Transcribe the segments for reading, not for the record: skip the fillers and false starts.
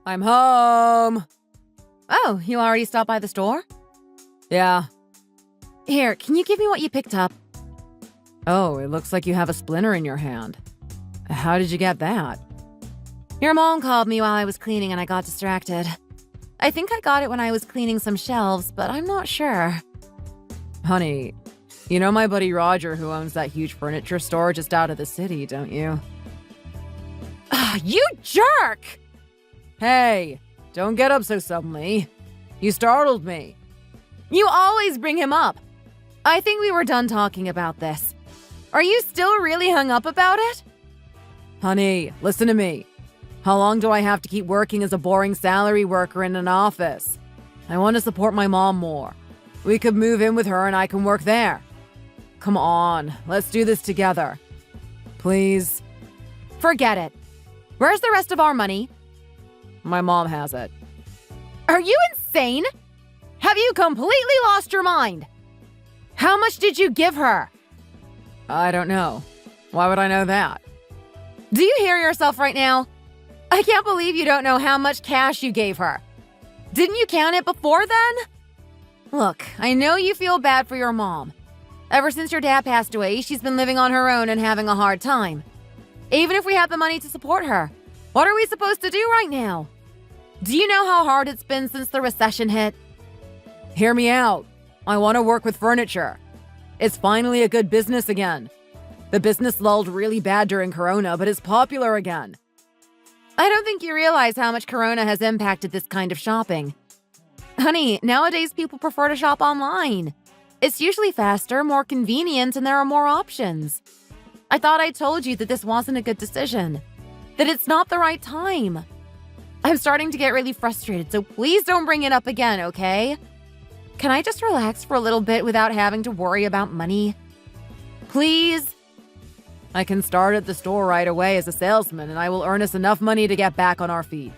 I'm home. Oh, you already stopped by the store? Yeah. Here, can you give me what you picked up? Oh, it looks like you have a splinter in your hand. How did you get that? Your mom called me while I was cleaning and I got distracted. I think I got it when I was cleaning some shelves, but I'm not sure. Honey, you know my buddy Roger who owns that huge furniture store just out of the city, don't you? You jerk! Hey, don't get up so suddenly. You startled me. You always bring him up. I think we were done talking about this. Are you still really hung up about it? Honey, listen to me. How long do I have to keep working as a boring salary worker in an office? I want to support my mom more. We could move in with her and I can work there. Come on, let's do this together. Please. Forget it. Where's the rest of our money? My mom has it. Are you insane? Have you completely lost your mind? How much did you give her? I don't know. Why would I know that? Do you hear yourself right now? I can't believe you don't know how much cash you gave her. Didn't you count it before then? Look, I know you feel bad for your mom. Ever since your dad passed away, she's been living on her own and having a hard time. Even if we had the money to support her, what are we supposed to do right now? Do you know how hard it's been since the recession hit? Hear me out. I want to work with furniture. It's finally a good business again. The business lulled really bad during Corona, but it's popular again. I don't think you realize how much Corona has impacted this kind of shopping. Honey, nowadays people prefer to shop online. It's usually faster, more convenient, and there are more options. I thought I told you that this wasn't a good decision. That it's not the right time. I'm starting to get really frustrated, so please don't bring it up again, okay? Can I just relax for a little bit without having to worry about money? Please? I can start at the store right away as a salesman, and I will earn us enough money to get back on our feet.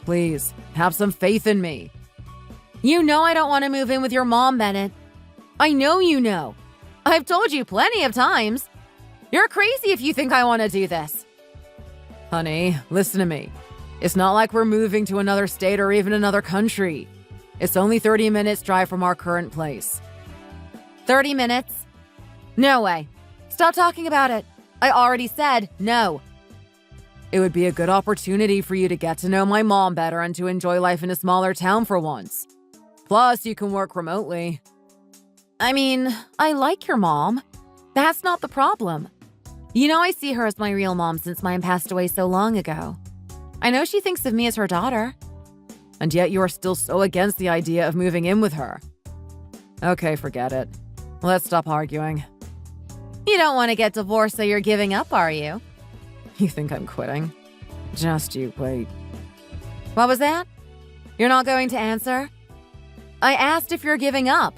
Please, have some faith in me. You know I don't want to move in with your mom, Bennett. I know you know. I've told you plenty of times. You're crazy if you think I want to do this. Honey, listen to me. It's not like we're moving to another state or even another country. It's only 30 minutes drive from our current place. 30 minutes? No way. Stop talking about it. I already said no. It would be a good opportunity for you to get to know my mom better and to enjoy life in a smaller town for once. Plus, you can work remotely. I mean, I like your mom. That's not the problem. You know I see her as my real mom since mine passed away so long ago. I know she thinks of me as her daughter. And yet you are still so against the idea of moving in with her. Okay, forget it. Let's stop arguing. You don't want to get divorced, so you're giving up, are you? You think I'm quitting? Just you wait. What was that? You're not going to answer? I asked if you're giving up.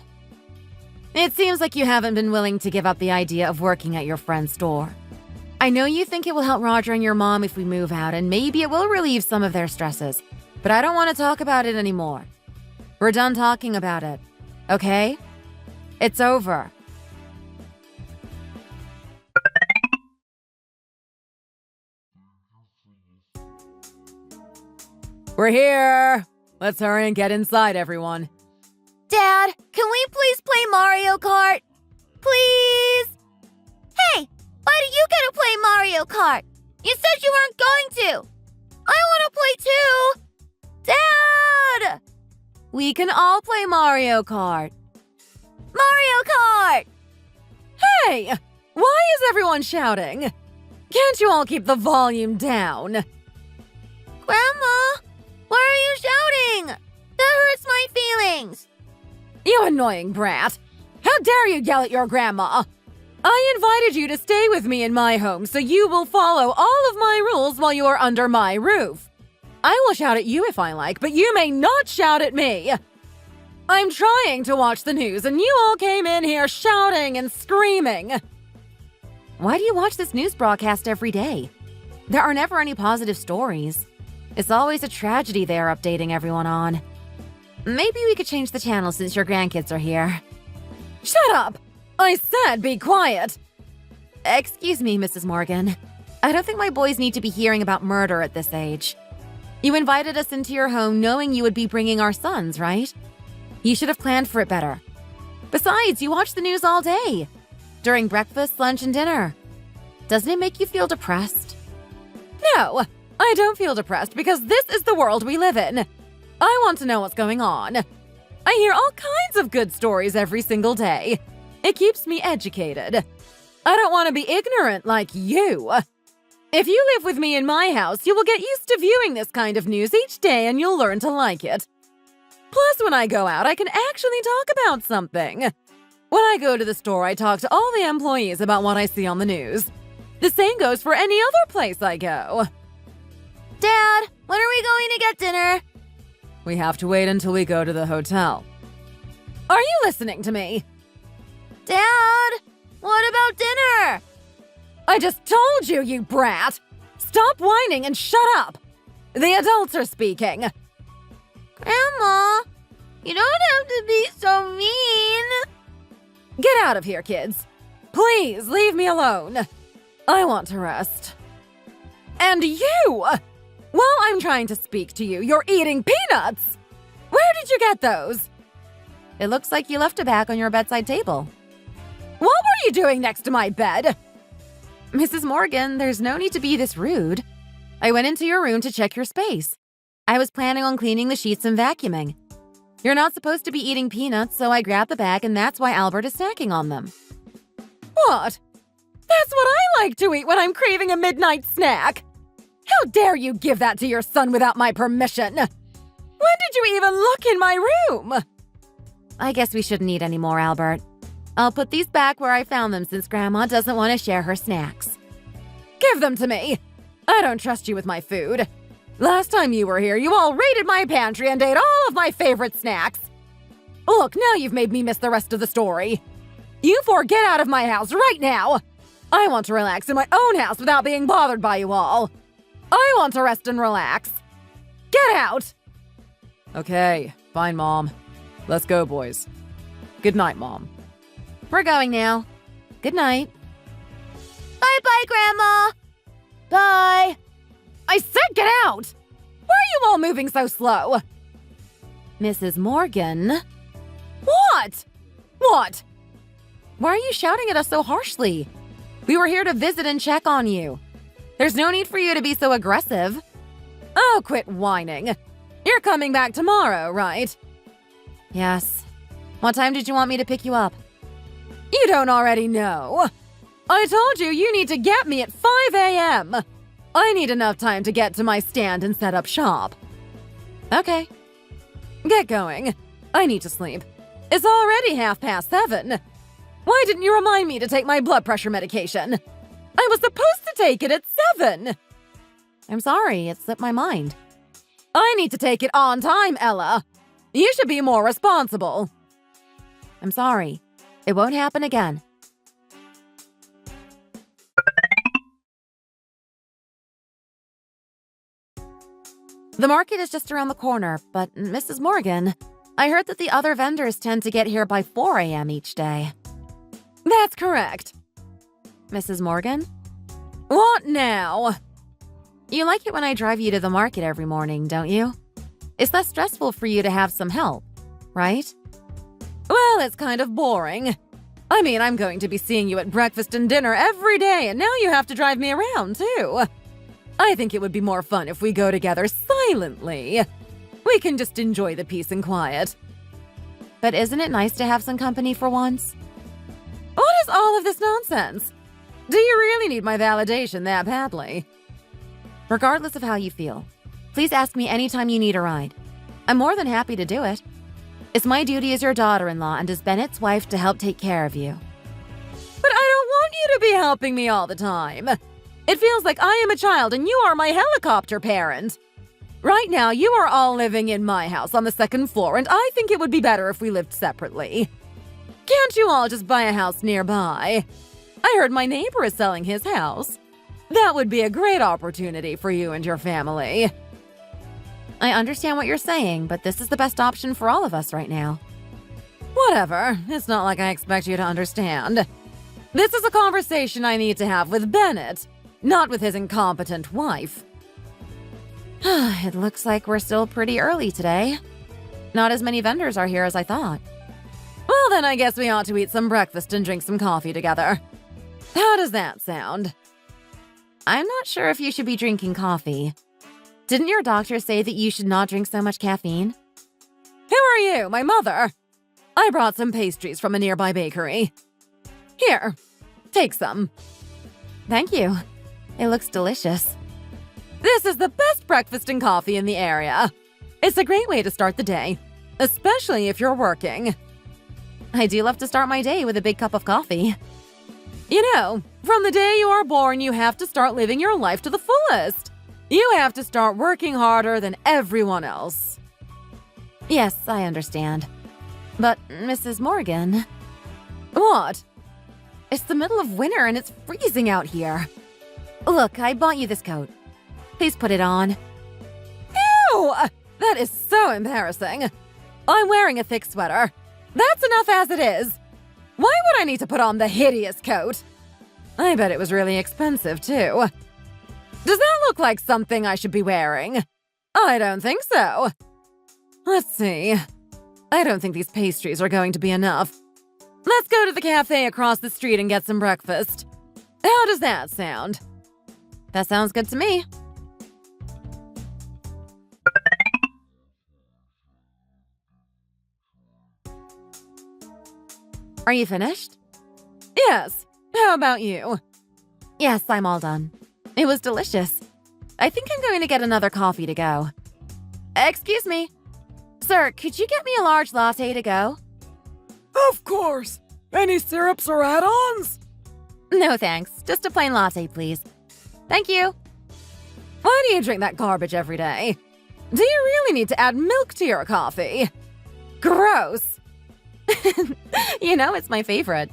It seems like you haven't been willing to give up the idea of working at your friend's store. I know you think it will help Roger and your mom if we move out, and maybe it will relieve some of their stresses, but I don't want to talk about it anymore. We're done talking about it, okay? It's over. We're here! Let's hurry and get inside, everyone. Dad, can we please play Mario Kart? Please? Hey, why do you get to play Mario Kart? You said you weren't going to. I want to play too. Dad! We can all play Mario Kart. Mario Kart! Hey! Why is everyone shouting? Can't you all keep the volume down? Grandma, why are you shouting? That hurts my feelings. You annoying brat! How dare you yell at your grandma? I invited you to stay with me in my home, so you will follow all of my rules while you are under my roof. I will shout at you if I like, but you may not shout at me. I'm trying to watch the news, and you all came in here shouting and screaming. Why do you watch this news broadcast every day? There are never any positive stories. It's always a tragedy they are updating everyone on. Maybe we could change the channel since your grandkids are here. Shut up! I said be quiet! Excuse me, Mrs. Morgan. I don't think my boys need to be hearing about murder at this age. You invited us into your home knowing you would be bringing our sons, right? You should have planned for it better. Besides, you watch the news all day. During breakfast, lunch, and dinner. Doesn't it make you feel depressed? No, I don't feel depressed because this is the world we live in. I want to know what's going on. I hear all kinds of good stories every single day. It keeps me educated. I don't want to be ignorant like you. If you live with me in my house, you will get used to viewing this kind of news each day and you'll learn to like it. Plus, when I go out, I can actually talk about something. When I go to the store, I talk to all the employees about what I see on the news. The same goes for any other place I go. Dad, when are we going to get dinner? We have to wait until we go to the hotel. Are you listening to me? Dad, what about dinner? I just told you, you brat! Stop whining and shut up! The adults are speaking. Grandma, you don't have to be so mean. Get out of here, kids. Please, leave me alone. I want to rest. And you! While I'm trying to speak to you, you're eating peanuts! Where did you get those? It looks like you left a bag on your bedside table. What were you doing next to my bed? Mrs. Morgan, there's no need to be this rude. I went into your room to check your space. I was planning on cleaning the sheets and vacuuming. You're not supposed to be eating peanuts, so I grabbed the bag and that's why Albert is snacking on them. What? That's what I like to eat when I'm craving a midnight snack. How dare you give that to your son without my permission? When did you even look in my room? I guess we shouldn't eat anymore, Albert. I'll put these back where I found them since Grandma doesn't want to share her snacks. Give them to me. I don't trust you with my food. Last time you were here, you all raided my pantry and ate all of my favorite snacks. Look, now you've made me miss the rest of the story. You four get out of my house right now. I want to relax in my own house without being bothered by you all. I want to rest and relax. Get out! Okay, fine, Mom. Let's go, boys. Good night, Mom. We're going now. Good night. Bye-bye, Grandma! Bye! I said get out! Why are you all moving so slow? Mrs. Morgan? What? What? Why are you shouting at us so harshly? We were here to visit and check on you. There's no need for you to be so aggressive. Oh, quit whining. You're coming back tomorrow, right? Yes. What time did you want me to pick you up? You don't already know. I told you you need to get me at 5 a.m. I need enough time to get to my stand and set up shop. Okay. Get going. I need to sleep. It's already 7:30. Why didn't you remind me to take my blood pressure medication? I was supposed to take it at 7. I'm sorry, it slipped my mind. I need to take it on time, Ella. You should be more responsible. I'm sorry. It won't happen again. The market is just around the corner, but Mrs. Morgan, I heard that the other vendors tend to get here by 4 a.m. each day. That's correct. Mrs. Morgan? What now? You like it when I drive you to the market every morning, don't you? It's less stressful for you to have some help, right? Well, it's kind of boring. I mean, I'm going to be seeing you at breakfast and dinner every day, and now you have to drive me around, too. I think it would be more fun if we go together silently. We can just enjoy the peace and quiet. But isn't it nice to have some company for once? What is all of this nonsense? Do you really need my validation that badly? Regardless of how you feel, please ask me anytime you need a ride. I'm more than happy to do it. It's my duty as your daughter-in-law and as Bennett's wife to help take care of you. But I don't want you to be helping me all the time. It feels like I am a child and you are my helicopter parent. Right now, you are all living in my house on the second floor, and I think it would be better if we lived separately. Can't you all just buy a house nearby? I heard my neighbor is selling his house. That would be a great opportunity for you and your family. I understand what you're saying, but this is the best option for all of us right now. Whatever. It's not like I expect you to understand. This is a conversation I need to have with Bennett, not with his incompetent wife. It looks like we're still pretty early today. Not as many vendors are here as I thought. Well, then I guess we ought to eat some breakfast and drink some coffee together. How does that sound? I'm not sure if you should be drinking coffee. Didn't your doctor say that you should not drink so much caffeine? Who are you, my mother? I brought some pastries from a nearby bakery. Here, take some. Thank you. It looks delicious. This is the best breakfast and coffee in the area. It's a great way to start the day, especially if you're working. I do love to start my day with a big cup of coffee. You know, from the day you are born, you have to start living your life to the fullest. You have to start working harder than everyone else. Yes, I understand. But, Mrs. Morgan... What? It's the middle of winter and it's freezing out here. Look, I bought you this coat. Please put it on. Ew! That is so embarrassing. I'm wearing a thick sweater. That's enough as it is. Why would I need to put on the hideous coat? I bet it was really expensive, too. Does that look like something I should be wearing? I don't think so. Let's see. I don't think these pastries are going to be enough. Let's go to the cafe across the street and get some breakfast. How does that sound? That sounds good to me. Are you finished? Yes. How about you? Yes, I'm all done. It was delicious. I think I'm going to get another coffee to go. Excuse me. Sir, could you get me a large latte to go? Of course. Any syrups or add-ons? No thanks. Just a plain latte, please. Thank you. Why do you drink that garbage every day? Do you really need to add milk to your coffee? Gross. You know, it's my favorite.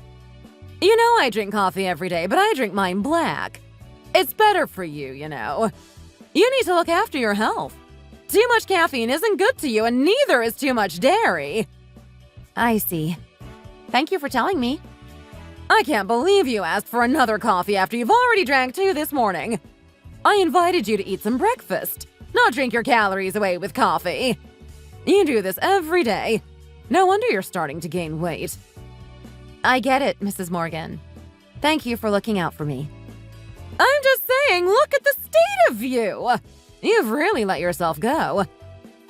You know I drink coffee every day, but I drink mine black. It's better for you, you know. You need to look after your health. Too much caffeine isn't good to you, and neither is too much dairy. I see. Thank you for telling me. I can't believe you asked for another coffee after you've already drank 2 this morning. I invited you to eat some breakfast, not drink your calories away with coffee. You do this every day. No wonder you're starting to gain weight. I get it, Mrs. Morgan. Thank you for looking out for me. I'm just saying, look at the state of you. You've really let yourself go.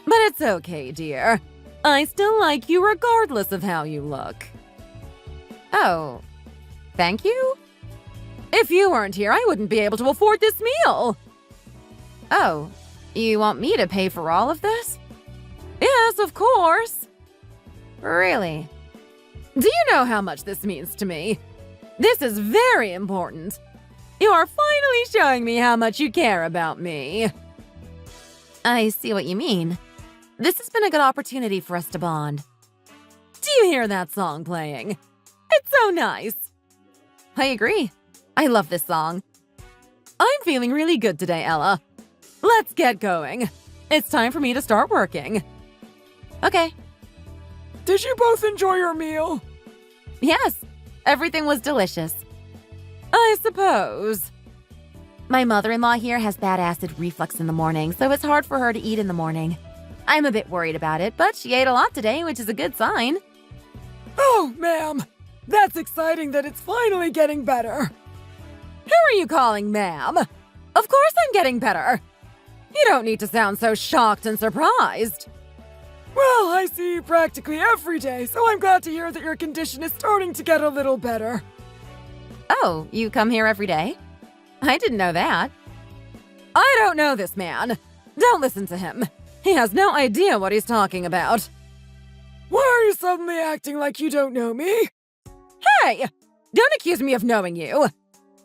But it's okay, dear. I still like you regardless of how you look. Oh, thank you? If you weren't here, I wouldn't be able to afford this meal. Oh, you want me to pay for all of this? Yes, of course. Really? Do you know how much this means to me? This is very important. You are finally showing me how much you care about me. I see what you mean. This has been a good opportunity for us to bond. Do you hear that song playing? It's so nice. I agree. I love this song. I'm feeling really good today, Ella. Let's get going. It's time for me to start working. Okay. Did you both enjoy your meal? Yes, everything was delicious. I suppose. My mother-in-law here has bad acid reflux in the morning, so it's hard for her to eat in the morning. I'm a bit worried about it, but she ate a lot today, which is a good sign. Oh, ma'am. That's exciting that it's finally getting better. Who are you calling ma'am? Of course I'm getting better. You don't need to sound so shocked and surprised. Well, I see you practically every day, so I'm glad to hear that your condition is starting to get a little better. Oh, you come here every day? I didn't know that. I don't know this man. Don't listen to him. He has no idea what he's talking about. Why are you suddenly acting like you don't know me? Hey! Don't accuse me of knowing you.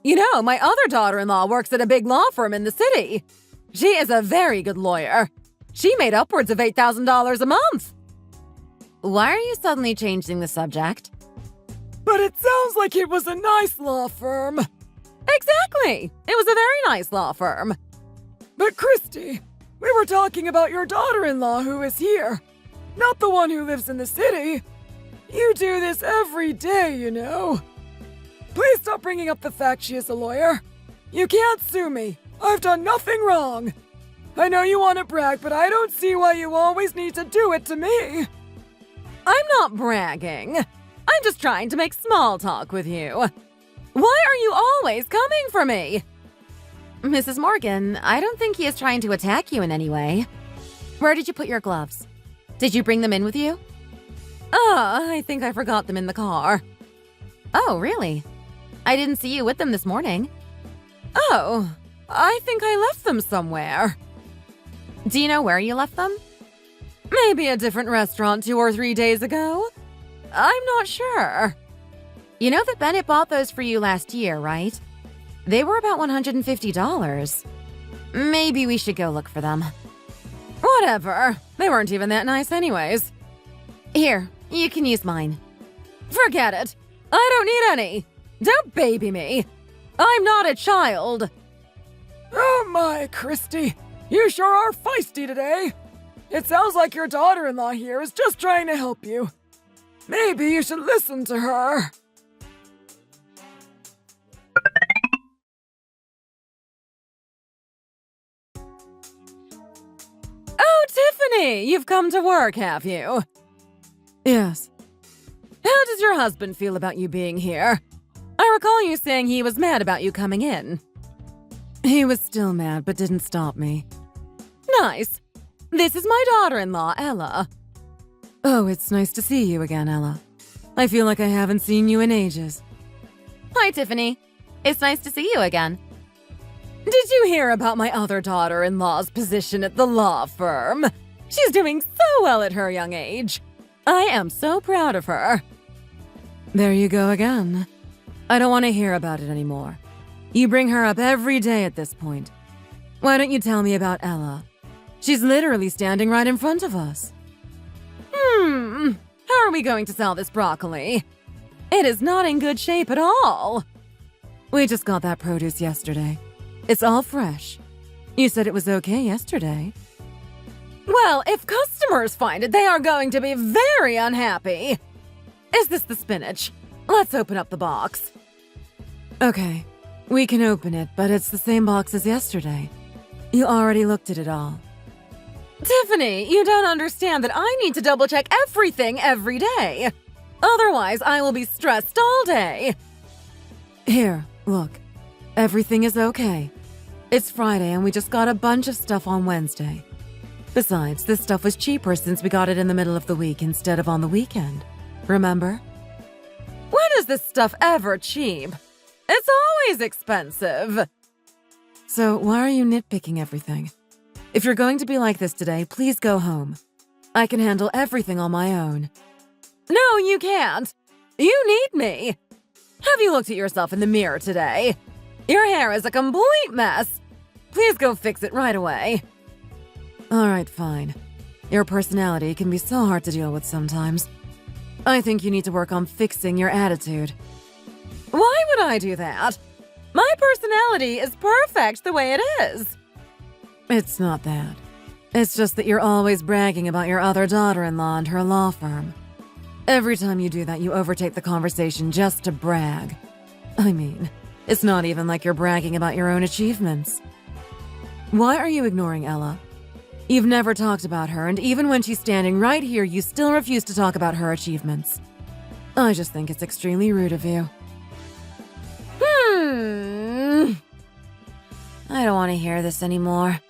You know, my other daughter-in-law works at a big law firm in the city. She is a very good lawyer. She made upwards of $8,000 a month. Why are you suddenly changing the subject? But it sounds like it was a nice law firm. Exactly. It was a very nice law firm. But Christy, we were talking about your daughter-in-law who is here, not the one who lives in the city. You do this every day, you know. Please stop bringing up the fact she is a lawyer. You can't sue me. I've done nothing wrong. I know you want to brag, but I don't see why you always need to do it to me. I'm not bragging. I'm just trying to make small talk with you. Why are you always coming for me? Mrs. Morgan, I don't think he is trying to attack you in any way. Where did you put your gloves? Did you bring them in with you? I think I forgot them in the car. Oh, really? I didn't see you with them this morning. Oh, I think I left them somewhere. Do you know where you left them? Maybe a different restaurant 2 or 3 days ago? I'm not sure. You know that Bennett bought those for you last year, right? They were about $150. Maybe we should go look for them. Whatever. They weren't even that nice anyways. Here, you can use mine. Forget it. I don't need any. Don't baby me. I'm not a child. Oh my, Christy. You sure are feisty today. It sounds like your daughter-in-law here is just trying to help you. Maybe you should listen to her. Oh, Tiffany, you've come to work, have you? Yes. How does your husband feel about you being here? I recall you saying he was mad about you coming in. He was still mad, but didn't stop me. Nice. This is my daughter-in-law, Ella. Oh, it's nice to see you again, Ella. I feel like I haven't seen you in ages. Hi, Tiffany. It's nice to see you again. Did you hear about my other daughter-in-law's position at the law firm? She's doing so well at her young age. I am so proud of her. There you go again. I don't want to hear about it anymore. You bring her up every day at this point. Why don't you tell me about Ella? She's literally standing right in front of us. How are we going to sell this broccoli? It is not in good shape at all. We just got that produce yesterday. It's all fresh. You said it was okay yesterday. Well, if customers find it, they are going to be very unhappy. Is this the spinach? Let's open up the box. Okay, we can open it, but it's the same box as yesterday. You already looked at it all. Tiffany, you don't understand that I need to double-check everything every day. Otherwise, I will be stressed all day. Here, look. Everything is okay. It's Friday and we just got a bunch of stuff on Wednesday. Besides, this stuff was cheaper since we got it in the middle of the week instead of on the weekend. Remember? When is this stuff ever cheap? It's always expensive. So why are you nitpicking everything? If you're going to be like this today, please go home. I can handle everything on my own. No, you can't. You need me. Have you looked at yourself in the mirror today? Your hair is a complete mess. Please go fix it right away. All right, fine. Your personality can be so hard to deal with sometimes. I think you need to work on fixing your attitude. Why would I do that? My personality is perfect the way it is. It's not that. It's just that you're always bragging about your other daughter-in-law and her law firm. Every time you do that, you overtake the conversation just to brag. I mean, it's not even like you're bragging about your own achievements. Why are you ignoring Ella? You've never talked about her, and even when she's standing right here, you still refuse to talk about her achievements. I just think it's extremely rude of you. I don't want to hear this anymore.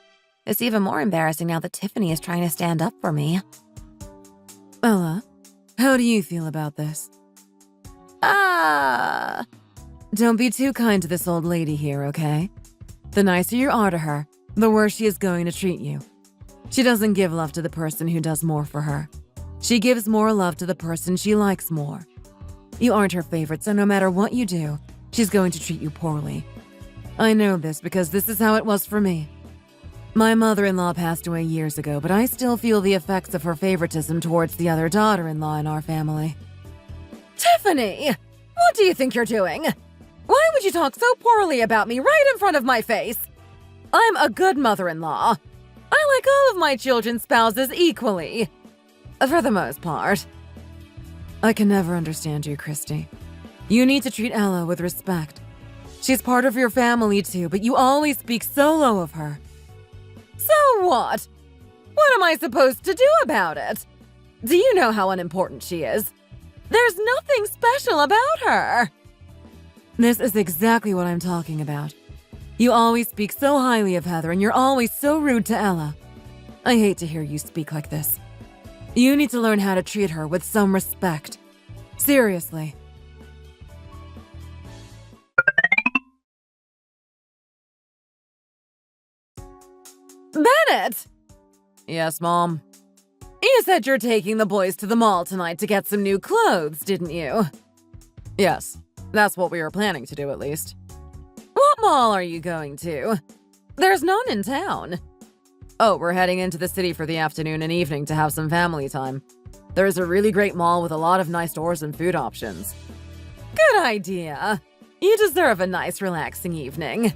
It's even more embarrassing now that Tiffany is trying to stand up for me. Ella, how do you feel about this? Don't be too kind to this old lady here, okay? The nicer you are to her, the worse she is going to treat you. She doesn't give love to the person who does more for her. She gives more love to the person she likes more. You aren't her favorite, so no matter what you do, she's going to treat you poorly. I know this because this is how it was for me. My mother-in-law passed away years ago, but I still feel the effects of her favoritism towards the other daughter-in-law in our family. Tiffany, what do you think you're doing? Why would you talk so poorly about me right in front of my face? I'm a good mother-in-law. I like all of my children's spouses equally. For the most part. I can never understand you, Christy. You need to treat Ella with respect. She's part of your family too, but you always speak so low of her. So So what? What am I supposed to do about it? Do you know how unimportant she is? There's nothing special about her. This is exactly what I'm talking about. You always speak so highly of Heather, and you're always so rude to Ella. I hate to hear you speak like this. You need to learn how to treat her with some respect. Seriously. Bennett! Yes, Mom. You said you're taking the boys to the mall tonight to get some new clothes, didn't you? Yes, that's what we were planning to do at least. What mall are you going to? There's none in town. Oh, we're heading into the city for the afternoon and evening to have some family time. There's a really great mall with a lot of nice stores and food options. Good idea. You deserve a nice, relaxing evening.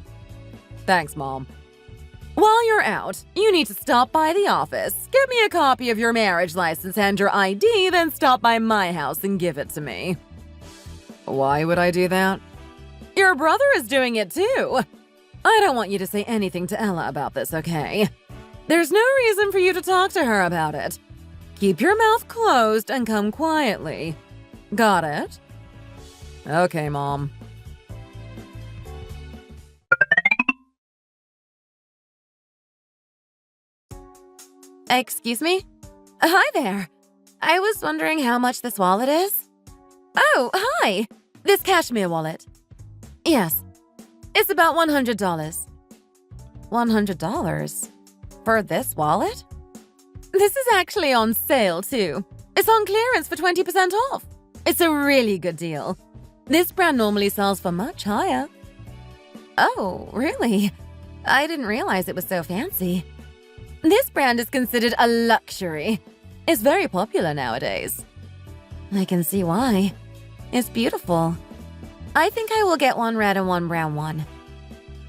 Thanks, Mom. While you're out, you need to stop by the office, get me a copy of your marriage license and your ID, then stop by my house and give it to me. Why would I do that? Your brother is doing it too. I don't want you to say anything to Ella about this, okay? There's no reason for you to talk to her about it. Keep your mouth closed and come quietly. Got it? Okay, Mom. Excuse me? Hi there. I was wondering how much this wallet is. Oh, hi. This cashmere wallet. Yes. It's about $100. $100? For this wallet? This is actually on sale, too. It's on clearance for 20% off. It's a really good deal. This brand normally sells for much higher. Oh, really? I didn't realize it was so fancy. This brand is considered a luxury. It's very popular nowadays. I can see why. It's beautiful. I think I will get one red and one brown one.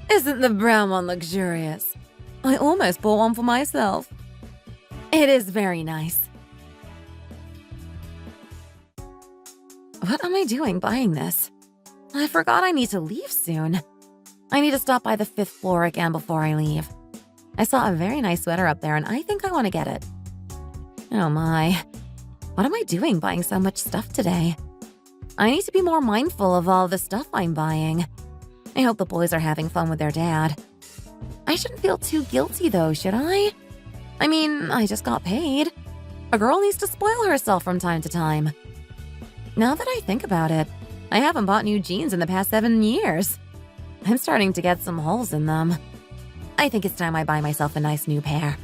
Isn't the brown one luxurious? I almost bought one for myself. It is very nice. What am I doing buying this? I forgot I need to leave soon. I need to stop by the 5th floor again before I leave. I saw a very nice sweater up there and I think I want to get it. Oh my. What am I doing buying so much stuff today? I need to be more mindful of all the stuff I'm buying. I hope the boys are having fun with their dad. I shouldn't feel too guilty though, should I? I mean, I just got paid. A girl needs to spoil herself from time to time. Now that I think about it, I haven't bought new jeans in the past 7 years. I'm starting to get some holes in them. I think it's time I buy myself a nice new pair.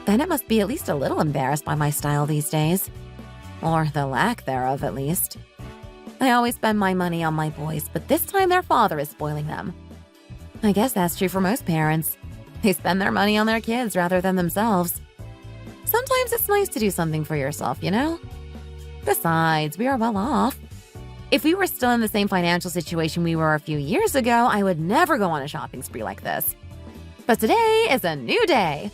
Bennett must be at least a little embarrassed by my style these days. Or the lack thereof, at least. I always spend my money on my boys, but this time their father is spoiling them. I guess that's true for most parents. They spend their money on their kids rather than themselves. Sometimes it's nice to do something for yourself, you know? Besides, we are well off. If we were still in the same financial situation we were a few years ago, I would never go on a shopping spree like this. But today is a new day.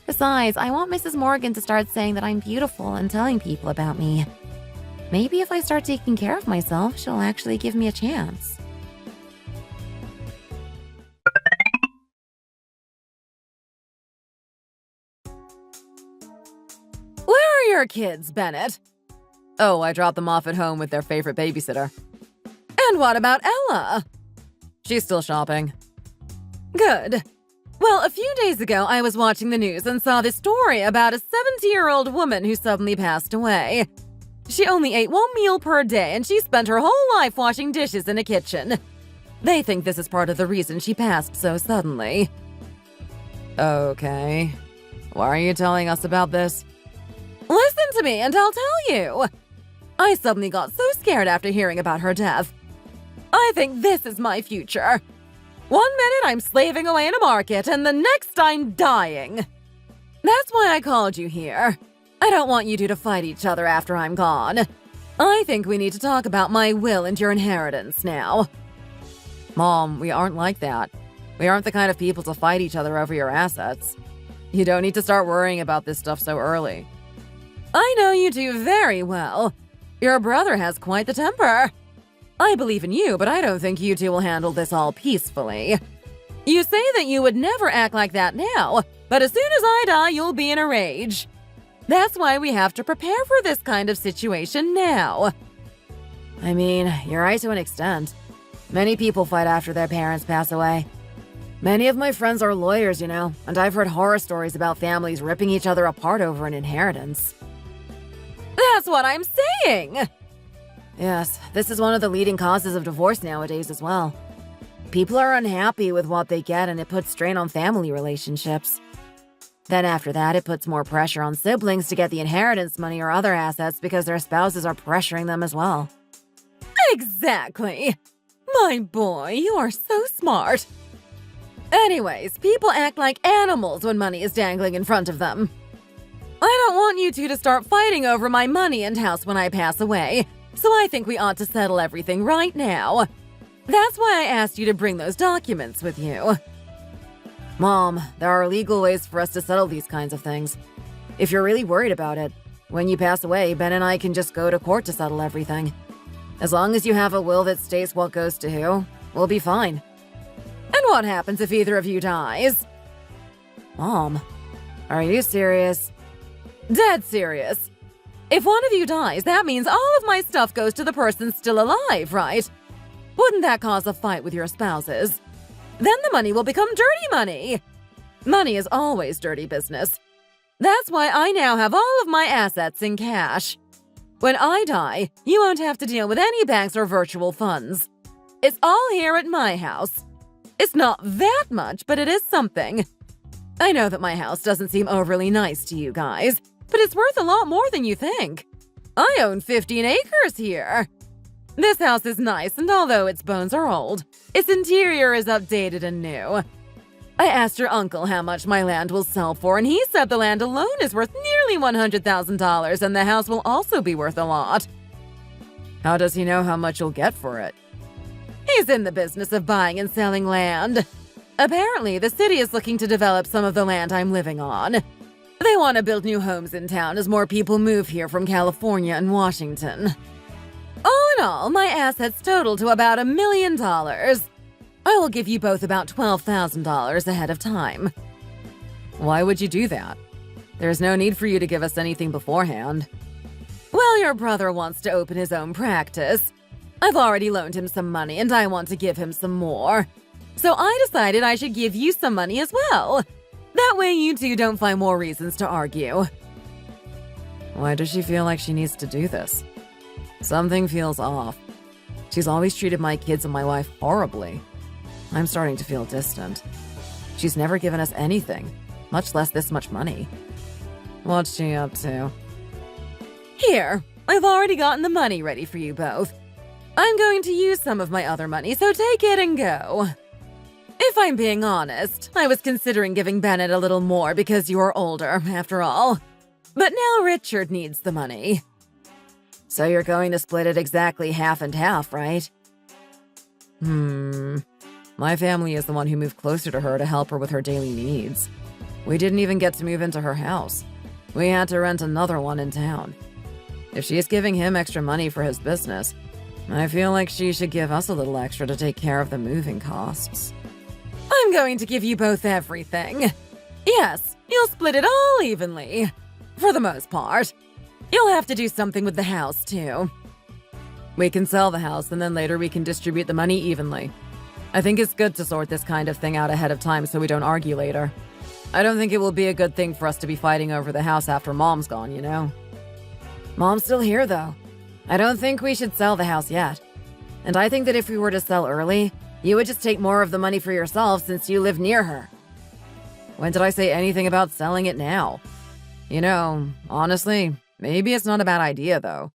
Besides, I want Mrs. Morgan to start saying that I'm beautiful and telling people about me. Maybe if I start taking care of myself, she'll actually give me a chance. Where are your kids, Bennett? Oh, I dropped them off at home with their favorite babysitter. And what about Ella? She's still shopping. Good. Well, a few days ago, I was watching the news and saw this story about a 70-year-old woman who suddenly passed away. She only ate one meal per day, and she spent her whole life washing dishes in a kitchen. They think this is part of the reason she passed so suddenly. Okay. Why are you telling us about this? Listen to me and I'll tell you. I suddenly got so scared after hearing about her death. I think this is my future. 1 minute I'm slaving away in a market, and the next I'm dying. That's why I called you here. I don't want you two to fight each other after I'm gone. I think we need to talk about my will and your inheritance now. Mom, we aren't like that. We aren't the kind of people to fight each other over your assets. You don't need to start worrying about this stuff so early. I know you do very well. Your brother has quite the temper. I believe in you, but I don't think you two will handle this all peacefully. You say that you would never act like that now, but as soon as I die, you'll be in a rage. That's why we have to prepare for this kind of situation now. I mean, you're right to an extent. Many people fight after their parents pass away. Many of my friends are lawyers, and I've heard horror stories about families ripping each other apart over an inheritance. That's what I'm saying! Yes, this is one of the leading causes of divorce nowadays as well. People are unhappy with what they get, and it puts strain on family relationships. Then after that, it puts more pressure on siblings to get the inheritance money or other assets because their spouses are pressuring them as well. Exactly! My boy, you are so smart. Anyways, people act like animals when money is dangling in front of them. I don't want you two to start fighting over my money and house when I pass away, so I think we ought to settle everything right now. That's why I asked you to bring those documents with you. Mom, there are legal ways for us to settle these kinds of things. If you're really worried about it, when you pass away, Ben and I can just go to court to settle everything. As long as you have a will that states what goes to who, we'll be fine. And what happens if either of you dies? Mom, are you serious? Dead serious. If one of you dies, that means all of my stuff goes to the person still alive, right? Wouldn't that cause a fight with your spouses? Then the money will become dirty money. Money is always dirty business. That's why I now have all of my assets in cash. When I die, you won't have to deal with any banks or virtual funds. It's all here at my house. It's not that much, but it is something. I know that my house doesn't seem overly nice to you guys, but it's worth a lot more than you think. I own 15 acres here. This house is nice, and although its bones are old, its interior is updated and new. I asked your uncle how much my land will sell for, and he said the land alone is worth nearly $100,000, and the house will also be worth a lot. How does he know how much you'll get for it? He's in the business of buying and selling land. Apparently, the city is looking to develop some of the land I'm living on. They want to build new homes in town as more people move here from California and Washington. All in all, my assets total to about $1 million. I will give you both about $12,000 ahead of time. Why would you do that? There's no need for you to give us anything beforehand. Well, your brother wants to open his own practice. I've already loaned him some money, and I want to give him some more. So I decided I should give you some money as well. That way you two don't find more reasons to argue. Why does she feel like she needs to do this? Something feels off. She's always treated my kids and my wife horribly. I'm starting to feel distant. She's never given us anything, much less this much money. What's she up to? Here, I've already gotten the money ready for you both. I'm going to use some of my other money, so take it and go. If I'm being honest, I was considering giving Bennett a little more because you're older, after all. But now Richard needs the money. So you're going to split it exactly half and half, right? My family is the one who moved closer to her to help her with her daily needs. We didn't even get to move into her house. We had to rent another one in town. If she's giving him extra money for his business, I feel like she should give us a little extra to take care of the moving costs. I'm going to give you both everything. Yes, you'll split it all evenly. For the most part. You'll have to do something with the house, too. We can sell the house, and then later we can distribute the money evenly. I think it's good to sort this kind of thing out ahead of time so we don't argue later. I don't think it will be a good thing for us to be fighting over the house after Mom's gone. Mom's still here, though. I don't think we should sell the house yet. And I think that if we were to sell early, you would just take more of the money for yourself since you live near her. When did I say anything about selling it now? Honestly, maybe it's not a bad idea, though.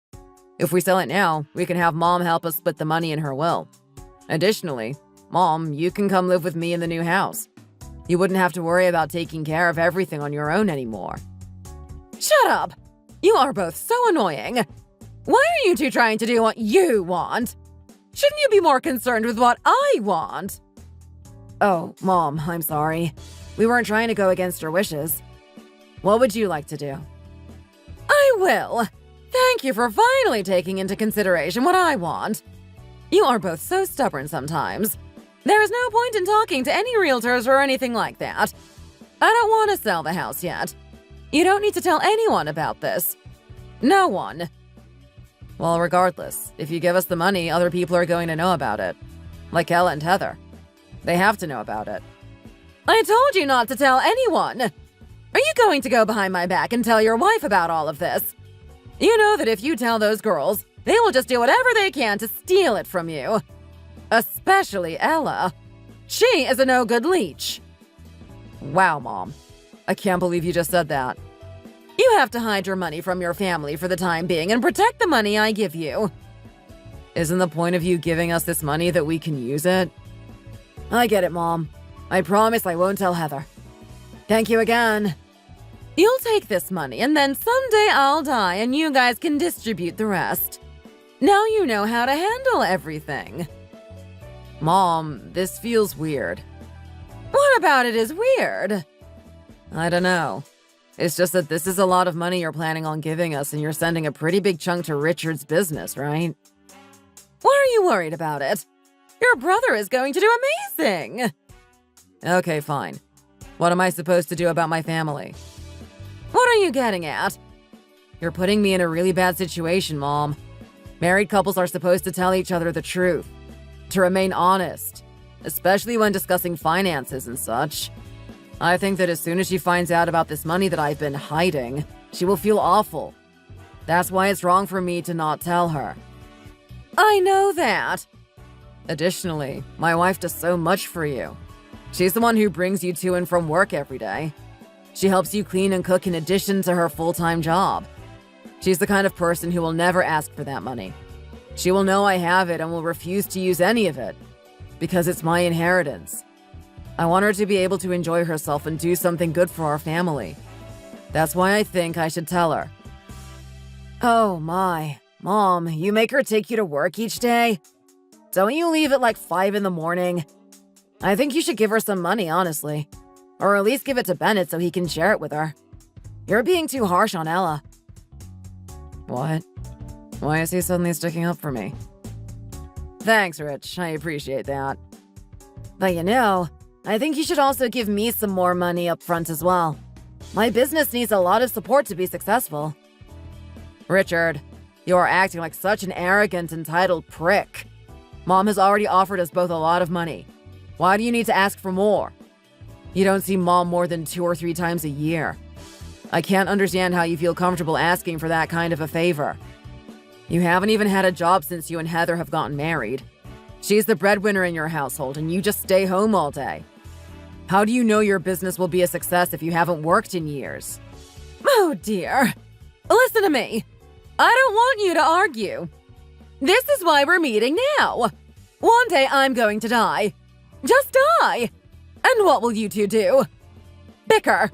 If we sell it now, we can have Mom help us split the money in her will. Additionally, Mom, you can come live with me in the new house. You wouldn't have to worry about taking care of everything on your own anymore. Shut up! You are both so annoying. Why are you two trying to do what you want? Shouldn't you be more concerned with what I want? Oh, Mom, I'm sorry. We weren't trying to go against your wishes. What would you like to do? I will. Thank you for finally taking into consideration what I want. You are both so stubborn sometimes. There is no point in talking to any realtors or anything like that. I don't want to sell the house yet. You don't need to tell anyone about this. No one. Well, regardless, if you give us the money, other people are going to know about it. Like Ella and Heather. They have to know about it. I told you not to tell anyone! Are you going to go behind my back and tell your wife about all of this? You know that if you tell those girls, they will just do whatever they can to steal it from you. Especially Ella. She is a no-good leech. Wow, Mom. I can't believe you just said that. You have to hide your money from your family for the time being and protect the money I give you. Isn't the point of you giving us this money that we can use it? I get it, Mom. I promise I won't tell Heather. Thank you again. You'll take this money, and then someday I'll die and you guys can distribute the rest. Now you know how to handle everything. Mom, this feels weird. What about it is weird? I don't know. It's just that this is a lot of money you're planning on giving us, and you're sending a pretty big chunk to Richard's business, right? Why are you worried about it? Your brother is going to do amazing! Okay, fine. What am I supposed to do about my family? What are you getting at? You're putting me in a really bad situation, Mom. Married couples are supposed to tell each other the truth, to remain honest, especially when discussing finances and such. I think that as soon as she finds out about this money that I've been hiding, she will feel awful. That's why it's wrong for me to not tell her. I know that. Additionally, my wife does so much for you. She's the one who brings you to and from work every day. She helps you clean and cook in addition to her full-time job. She's the kind of person who will never ask for that money. She will know I have it and will refuse to use any of it, because it's my inheritance. I want her to be able to enjoy herself and do something good for our family. That's why I think I should tell her. Oh my, Mom, you make her take you to work each day? Don't you leave at like 5 in the morning? I think you should give her some money, honestly. Or at least give it to Bennett so he can share it with her. You're being too harsh on Ella. What? Why is he suddenly sticking up for me? Thanks, Rich. I appreciate that. But you know, I think you should also give me some more money up front as well. My business needs a lot of support to be successful. Richard, you're acting like such an arrogant, entitled prick. Mom has already offered us both a lot of money. Why do you need to ask for more? You don't see Mom more than 2 or 3 times a year. I can't understand how you feel comfortable asking for that kind of a favor. You haven't even had a job since you and Heather have gotten married. She's the breadwinner in your household, and you just stay home all day. How do you know your business will be a success if you haven't worked in years? Oh dear. Listen to me. I don't want you to argue. This is why we're meeting now. One day I'm going to die. Just die. And what will you two do? Bicker.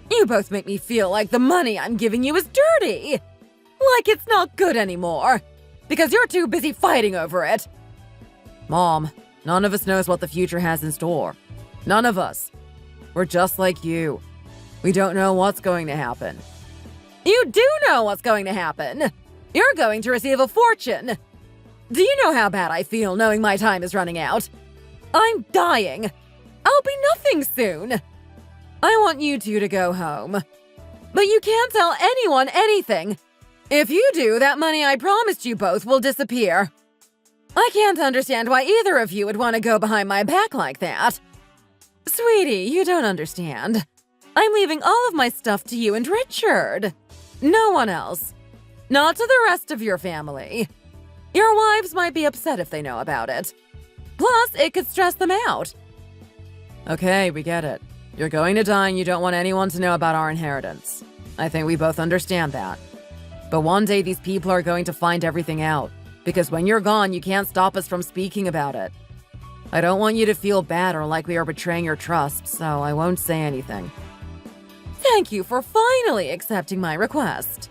You both make me feel like the money I'm giving you is dirty. Like it's not good anymore. Because you're too busy fighting over it. Mom, none of us knows what the future has in store. None of us. We're just like you. We don't know what's going to happen. You do know what's going to happen. You're going to receive a fortune. Do you know how bad I feel knowing my time is running out? I'm dying. I'll be nothing soon. I want you two to go home. But you can't tell anyone anything. If you do, that money I promised you both will disappear. I can't understand why either of you would want to go behind my back like that. Sweetie, you don't understand. I'm leaving all of my stuff to you and Richard. No one else. Not to the rest of your family. Your wives might be upset if they know about it. Plus, it could stress them out. Okay, we get it. You're going to die and you don't want anyone to know about our inheritance. I think we both understand that. But one day these people are going to find everything out. Because when you're gone, you can't stop us from speaking about it. I don't want you to feel bad or like we are betraying your trust, so I won't say anything. Thank you for finally accepting my request.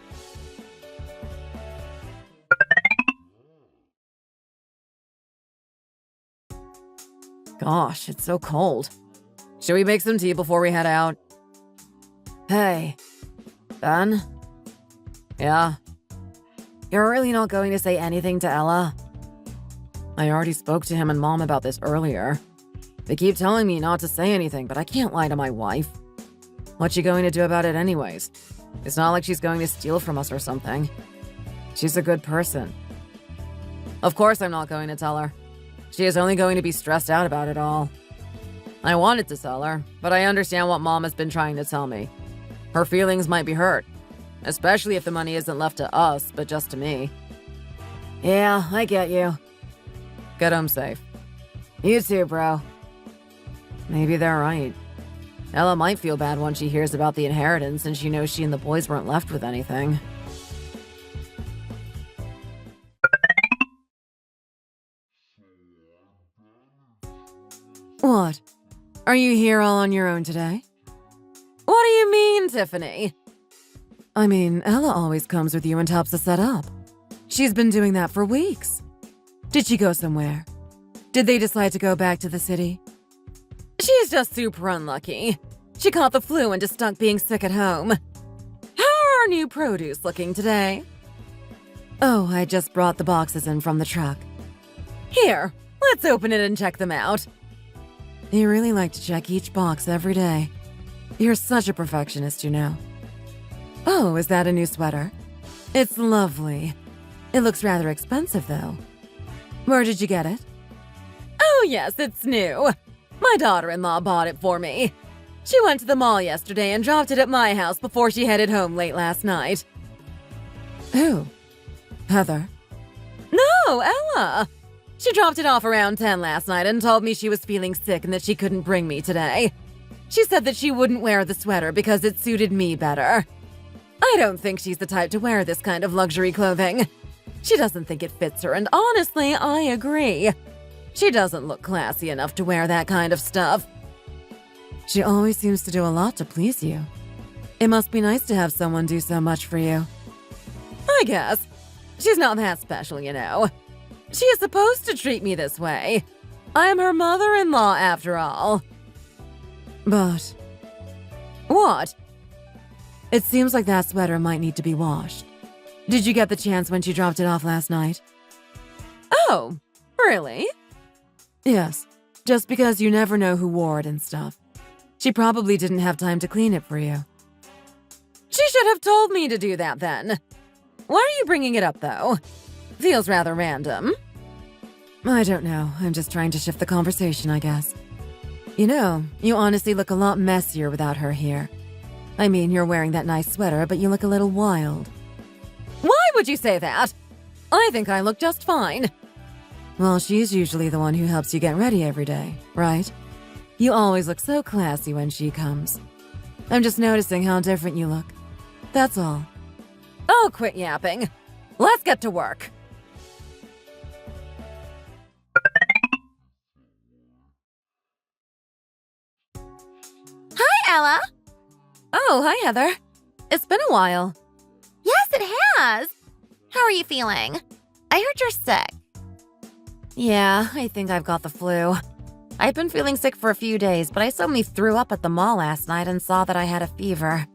Gosh, it's so cold. Should we make some tea before we head out? Hey, Ben? Yeah? You're really not going to say anything to Ella? I already spoke to him and Mom about this earlier. They keep telling me not to say anything, but I can't lie to my wife. What's she going to do about it anyways? It's not like she's going to steal from us or something. She's a good person. Of course I'm not going to tell her. She is only going to be stressed out about it all. I wanted to tell her, but I understand what Mom has been trying to tell me. Her feelings might be hurt, especially if the money isn't left to us, but just to me. Yeah, I get you. Get home safe. You too, bro. Maybe they're right. Ella might feel bad when she hears about the inheritance and she knows she and the boys weren't left with anything. What? Are you here all on your own today? What do you mean, Tiffany? I mean, Ella always comes with you and helps us set up. She's been doing that for weeks. Did she go somewhere? Did they decide to go back to the city? She's just super unlucky. She caught the flu and just stuck being sick at home. How are our new produce looking today? Oh, I just brought the boxes in from the truck. Here, let's open it and check them out. You really like to check each box every day. You're such a perfectionist, you know. Oh, is that a new sweater? It's lovely. It looks rather expensive, though. Where did you get it? Oh, yes, it's new. My daughter-in-law bought it for me. She went to the mall yesterday and dropped it at my house before she headed home late last night. Who? Heather? No, Ella. She dropped it off around 10 last night and told me she was feeling sick and that she couldn't bring me today. She said that she wouldn't wear the sweater because it suited me better. I don't think she's the type to wear this kind of luxury clothing. She doesn't think it fits her, and honestly, I agree. She doesn't look classy enough to wear that kind of stuff. She always seems to do a lot to please you. It must be nice to have someone do so much for you. I guess. She's not that special, you know. She is supposed to treat me this way. I'm her mother-in-law, after all. But... What? It seems like that sweater might need to be washed. Did you get the chance when she dropped it off last night? Oh, really? Yes, just because you never know who wore it and stuff. She probably didn't have time to clean it for you. She should have told me to do that then. Why are you bringing it up, though? Feels rather random. I don't know. I'm just trying to shift the conversation, I guess. You know, you honestly look a lot messier without her here. I mean, you're wearing that nice sweater, but you look a little wild. Why would you say that? I think I look just fine. Well, she's usually the one who helps you get ready every day, right? You always look so classy when she comes. I'm just noticing how different you look. That's all. Oh, quit yapping. Let's get to work. Hi, Ella. Oh, hi, Heather. It's been a while. Yes, it has. How are you feeling? I heard you're sick. Yeah, I think I've got the flu. I've been feeling sick for a few days, but I suddenly threw up at the mall last night and saw that I had a fever.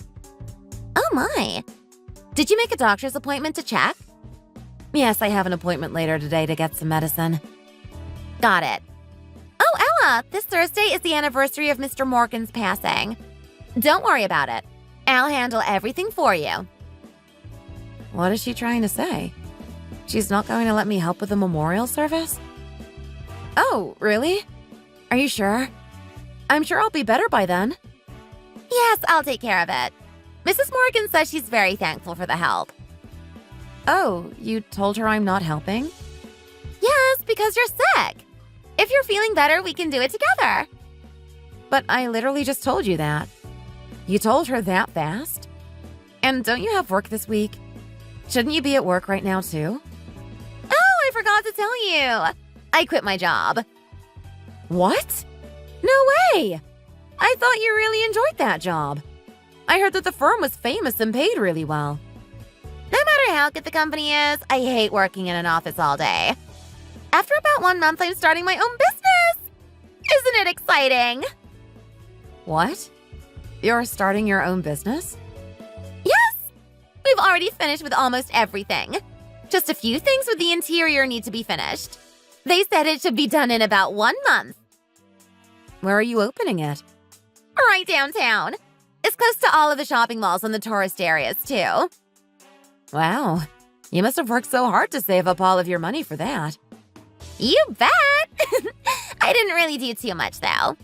Oh my. Did you make a doctor's appointment to check? Yes, I have an appointment later today to get some medicine. Got it. Oh, Ella, this Thursday is the anniversary of Mr. Morgan's passing. Don't worry about it. I'll handle everything for you. What is she trying to say? She's not going to let me help with the memorial service? Oh, really? Are you sure? I'm sure I'll be better by then. Yes, I'll take care of it. Mrs. Morgan says she's very thankful for the help. Oh, you told her I'm not helping? Yes, because you're sick. If you're feeling better, we can do it together. But I literally just told you that. You told her that fast? And don't you have work this week? Shouldn't you be at work right now, too? Oh, I forgot to tell you. I quit my job. What? No way! I thought you really enjoyed that job. I heard that the firm was famous and paid really well. No matter how good the company is, I hate working in an office all day. After about 1 month, I'm starting my own business. Isn't it exciting? What? You're starting your own business? Yes! We've already finished with almost everything. Just a few things with the interior need to be finished. They said it should be done in about 1 month. Where are you opening it? Right downtown. It's close to all of the shopping malls and the tourist areas, too. Wow, you must have worked so hard to save up all of your money for that. You bet! I didn't really do too much, though.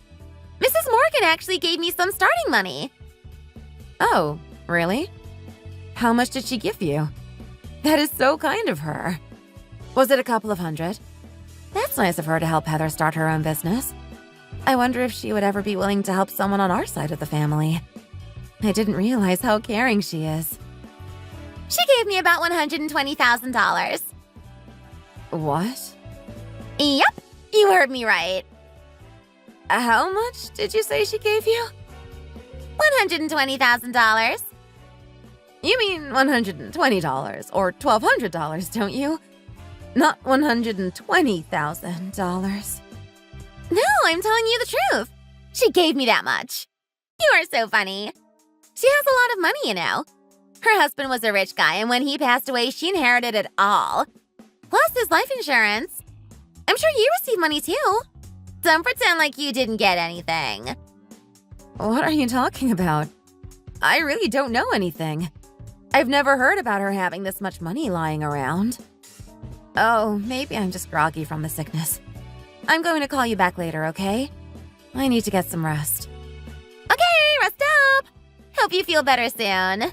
Mrs. Morgan actually gave me some starting money. Oh, really? How much did she give you? That is so kind of her. Was it a couple of hundred? That's nice of her to help Heather start her own business. I wonder if she would ever be willing to help someone on our side of the family. I didn't realize how caring she is. She gave me about $120,000. What? Yep, you heard me right. How much did you say she gave you? $120,000. You mean $120 or $1,200, don't you? Not $120,000. No, I'm telling you the truth. She gave me that much. You are so funny. She has a lot of money, you know. Her husband was a rich guy, and when he passed away, she inherited it all. Plus his life insurance. I'm sure you received money, too. Don't pretend like you didn't get anything. What are you talking about? I really don't know anything. I've never heard about her having this much money lying around. Oh, maybe I'm just groggy from the sickness. I'm going to call you back later, okay? I need to get some rest. Okay, rest up. Hope you feel better soon.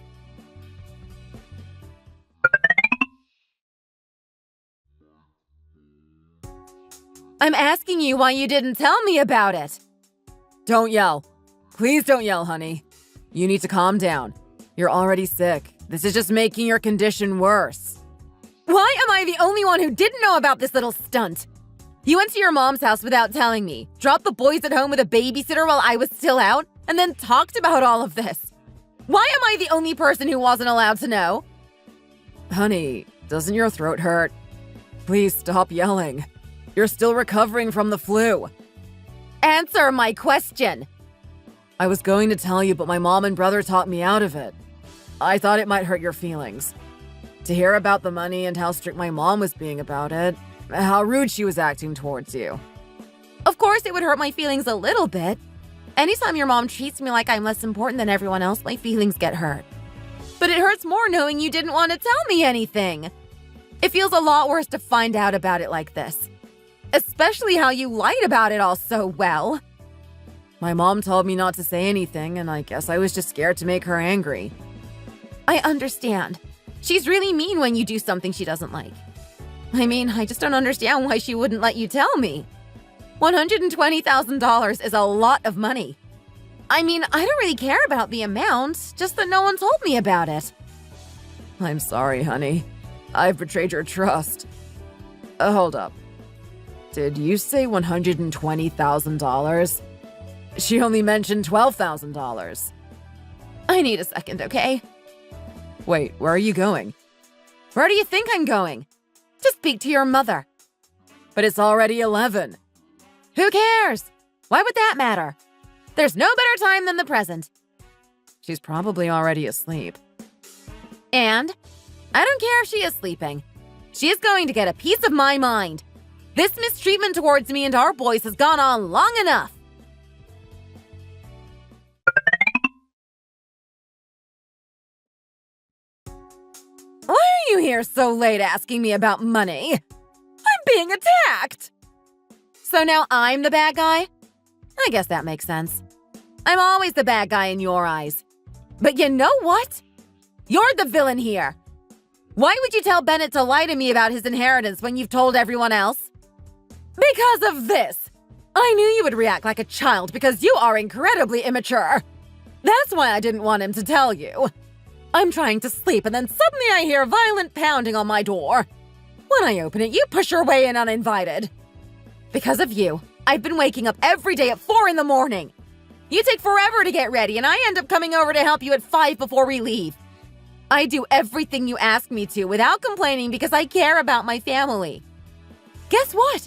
I'm asking you why you didn't tell me about it. Don't yell. Please don't yell, honey. You need to calm down. You're already sick. This is just making your condition worse. Why am I the only one who didn't know about this little stunt? You went to your mom's house without telling me, dropped the boys at home with a babysitter while I was still out, and then talked about all of this. Why am I the only person who wasn't allowed to know? Honey, doesn't your throat hurt? Please stop yelling. You're still recovering from the flu. Answer my question. I was going to tell you, but my mom and brother talked me out of it. I thought it might hurt your feelings. To hear about the money and how strict my mom was being about it, how rude she was acting towards you. Of course, it would hurt my feelings a little bit. Anytime your mom treats me like I'm less important than everyone else, my feelings get hurt. But it hurts more knowing you didn't want to tell me anything. It feels a lot worse to find out about it like this. Especially how you lied about it all so well. My mom told me not to say anything, and I guess I was just scared to make her angry. I understand. She's really mean when you do something she doesn't like. I mean, I just don't understand why she wouldn't let you tell me. $120,000 is a lot of money. I mean, I don't really care about the amount, just that no one told me about it. I'm sorry, honey. I've betrayed your trust. Hold up. Did you say $120,000? She only mentioned $12,000. I need a second, okay? Wait, where are you going? Where do you think I'm going? To speak to your mother. But it's already 11. Who cares? Why would that matter? There's no better time than the present. She's probably already asleep. And I don't care if she is sleeping. She is going to get a piece of my mind. This mistreatment towards me and our boys has gone on long enough. Why are you here so late asking me about money? I'm being attacked. So now I'm the bad guy? I guess that makes sense. I'm always the bad guy in your eyes. But you know what? You're the villain here. Why would you tell Bennett to lie to me about his inheritance when you've told everyone else? Because of this. I knew you would react like a child because you are incredibly immature. That's why I didn't want him to tell you. I'm trying to sleep and then suddenly I hear violent pounding on my door. When I open it, you push your way in uninvited. Because of you, I've been waking up every day at 4 in the morning. You take forever to get ready and I end up coming over to help you at 5 before we leave. I do everything you ask me to without complaining because I care about my family. Guess what?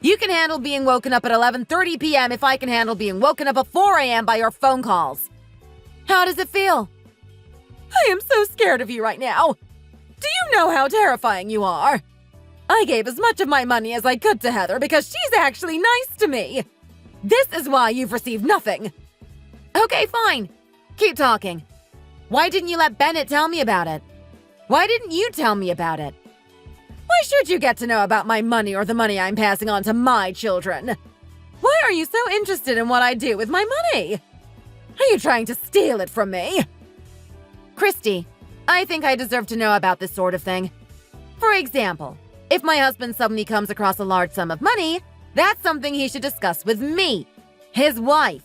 You can handle being woken up at 11:30 p.m. if I can handle being woken up at 4 a.m. by your phone calls. How does it feel? I am so scared of you right now. Do you know how terrifying you are? I gave as much of my money as I could to Heather because she's actually nice to me. This is why you've received nothing. Okay, fine. Keep talking. Why didn't you let Bennett tell me about it? Why didn't you tell me about it? Why should you get to know about my money or the money I'm passing on to my children? Why are you so interested in what I do with my money? Are you trying to steal it from me? Christy, I think I deserve to know about this sort of thing. For example, if my husband suddenly comes across a large sum of money, that's something he should discuss with me, his wife.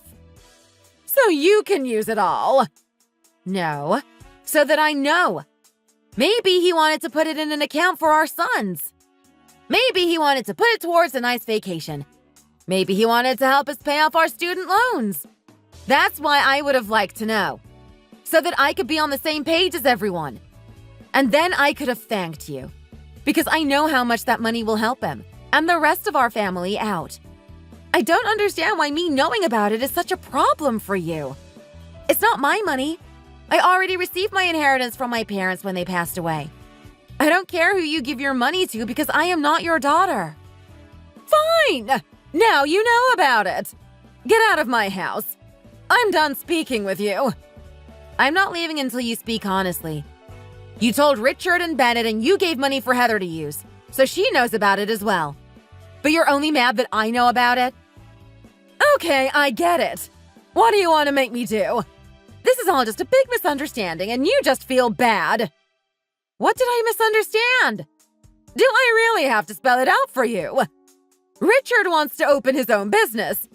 So you can use it all. No, so that I know. Maybe he wanted to put it in an account for our sons. Maybe he wanted to put it towards a nice vacation. Maybe he wanted to help us pay off our student loans. That's why I would have liked to know. So that I could be on the same page as everyone. And then I could have thanked you. Because I know how much that money will help him and the rest of our family out. I don't understand why me knowing about it is such a problem for you. It's not my money. I already received my inheritance from my parents when they passed away. I don't care who you give your money to because I am not your daughter. Fine! Now you know about it. Get out of my house. I'm done speaking with you. I'm not leaving until you speak honestly. You told Richard and Bennett and you gave money for Heather to use, so she knows about it as well. But you're only mad that I know about it? Okay, I get it. What do you want to make me do? This is all just a big misunderstanding and you just feel bad. What did I misunderstand? Do I really have to spell it out for you? Richard wants to open his own business.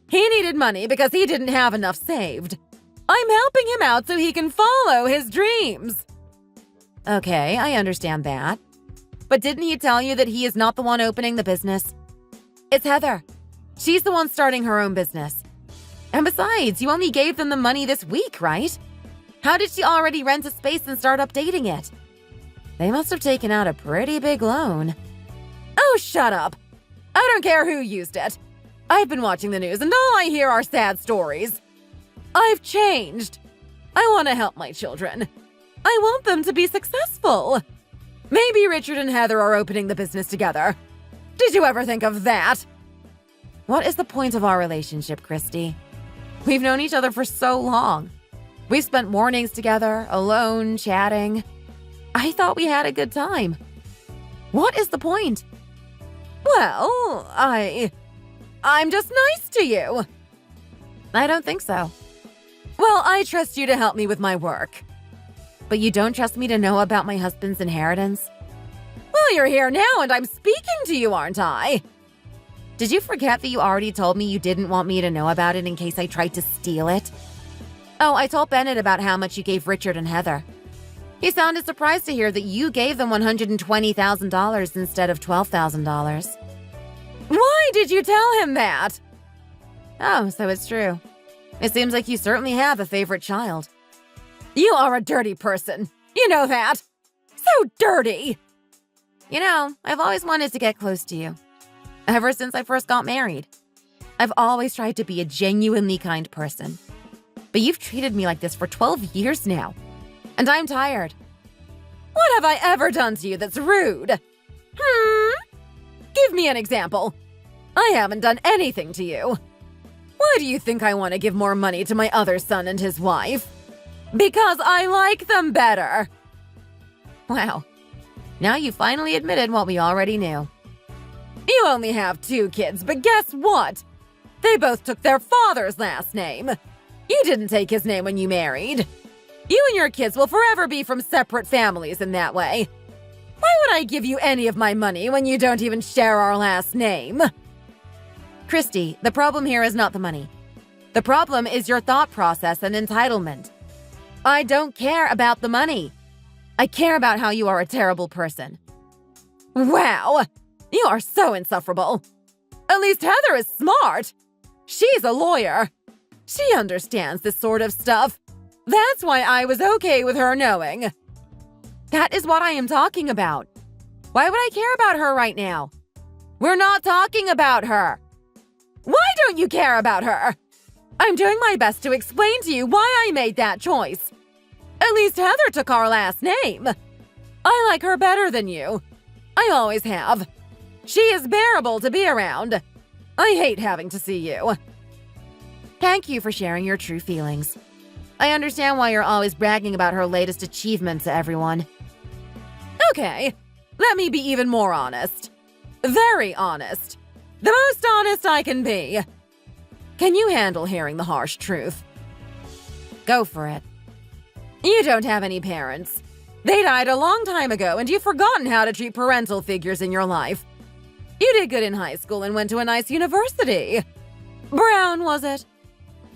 He needed money because he didn't have enough saved. I'm helping him out so he can follow his dreams. Okay, I understand that. But didn't he tell you that he is not the one opening the business? It's Heather. She's the one starting her own business. And besides, you only gave them the money this week, right? How did she already rent a space and start updating it? They must have taken out a pretty big loan. Oh, shut up. I don't care who used it. I've been watching the news and all I hear are sad stories. I've changed. I want to help my children. I want them to be successful. Maybe Richard and Heather are opening the business together. Did you ever think of that? What is the point of our relationship, Christy? We've known each other for so long. We've spent mornings together, alone, chatting. I thought we had a good time. What is the point? Well, I'm just nice to you. I don't think so. Well, I trust you to help me with my work. But you don't trust me to know about my husband's inheritance? Well, you're here now and I'm speaking to you, aren't I? Did you forget that you already told me you didn't want me to know about it in case I tried to steal it? Oh, I told Bennett about how much you gave Richard and Heather. He sounded surprised to hear that you gave them $120,000 instead of $12,000. Why did you tell him that? Oh, so it's true. It seems like you certainly have a favorite child. You are a dirty person. You know that. So dirty. You know, I've always wanted to get close to you. Ever since I first got married. I've always tried to be a genuinely kind person. But you've treated me like this for 12 years now. And I'm tired. What have I ever done to you that's rude? Give me an example. I haven't done anything to you. Why do you think I want to give more money to my other son and his wife? Because I like them better. Wow. Now you finally admitted what we already knew. You only have 2 kids, but guess what? They both took their father's last name. You didn't take his name when you married. You and your kids will forever be from separate families in that way. Why would I give you any of my money when you don't even share our last name? Christy, the problem here is not the money. The problem is your thought process and entitlement. I don't care about the money. I care about how you are a terrible person. Wow, you are so insufferable. At least Heather is smart. She's a lawyer. She understands this sort of stuff. That's why I was okay with her knowing. That is what I am talking about. Why would I care about her right now? We're not talking about her. Why don't you care about her? I'm doing my best to explain to you why I made that choice. At least Heather took our last name. I like her better than you. I always have. She is bearable to be around. I hate having to see you. Thank you for sharing your true feelings. I understand why you're always bragging about her latest achievements to everyone. Okay, let me be even more honest. Very honest. The most honest I can be. Can you handle hearing the harsh truth? Go for it. You don't have any parents. They died a long time ago, and you've forgotten how to treat parental figures in your life. You did good in high school and went to a nice university. Brown, was it?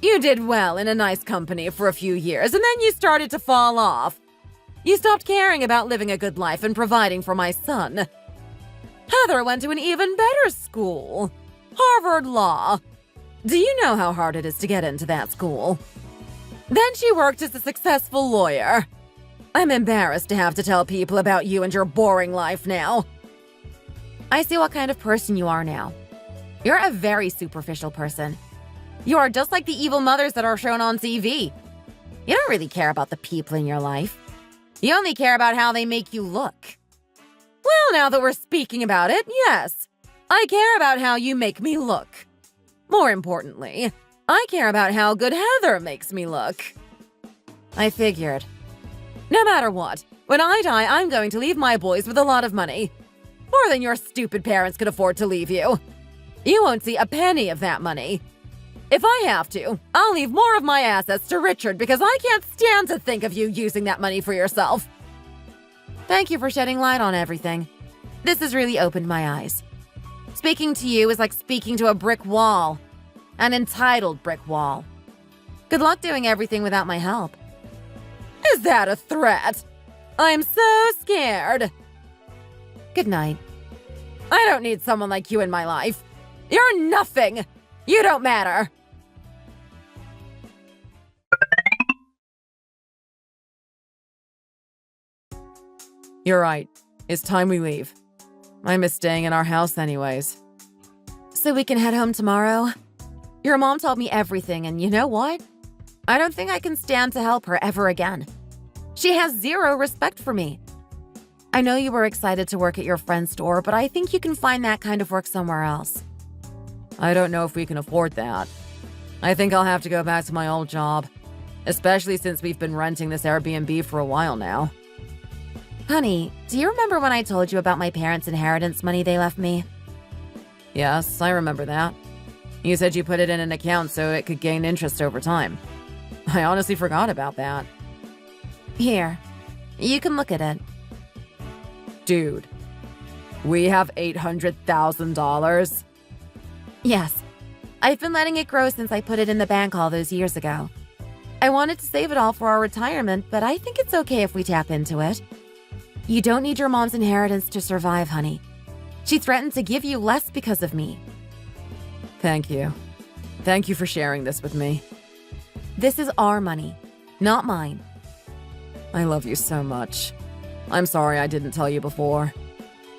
You did well in a nice company for a few years, and then you started to fall off. You stopped caring about living a good life and providing for my son. Heather went to an even better school, Harvard Law. Do you know how hard it is to get into that school? Then she worked as a successful lawyer. I'm embarrassed to have to tell people about you and your boring life now. I see what kind of person you are now. You're a very superficial person. You are just like the evil mothers that are shown on TV. You don't really care about the people in your life. You only care about how they make you look. Well, now that we're speaking about it, yes. I care about how you make me look. More importantly, I care about how good Heather makes me look. I figured. No matter what, when I die, I'm going to leave my boys with a lot of money. More than your stupid parents could afford to leave you. You won't see a penny of that money. If I have to, I'll leave more of my assets to Richard because I can't stand to think of you using that money for yourself. Thank you for shedding light on everything. This has really opened my eyes. Speaking to you is like speaking to a brick wall. An entitled brick wall. Good luck doing everything without my help. Is that a threat? I'm so scared. Good night. I don't need someone like you in my life. You're nothing. You don't matter. You're right. It's time we leave. I miss staying in our house anyways. So we can head home tomorrow? Your mom told me everything, and you know what? I don't think I can stand to help her ever again. She has zero respect for me. I know you were excited to work at your friend's store, but I think you can find that kind of work somewhere else. I don't know if we can afford that. I think I'll have to go back to my old job, especially since we've been renting this Airbnb for a while now. Honey, do you remember when I told you about my parents' inheritance money they left me? Yes, I remember that. You said you put it in an account so it could gain interest over time. I honestly forgot about that. Here, you can look at it. Dude, we have $800,000? Yes. I've been letting it grow since I put it in the bank all those years ago. I wanted to save it all for our retirement, but I think it's okay if we tap into it. You don't need your mom's inheritance to survive, honey. She threatened to give you less because of me. Thank you. Thank you for sharing this with me. This is our money, not mine. I love you so much. I'm sorry I didn't tell you before.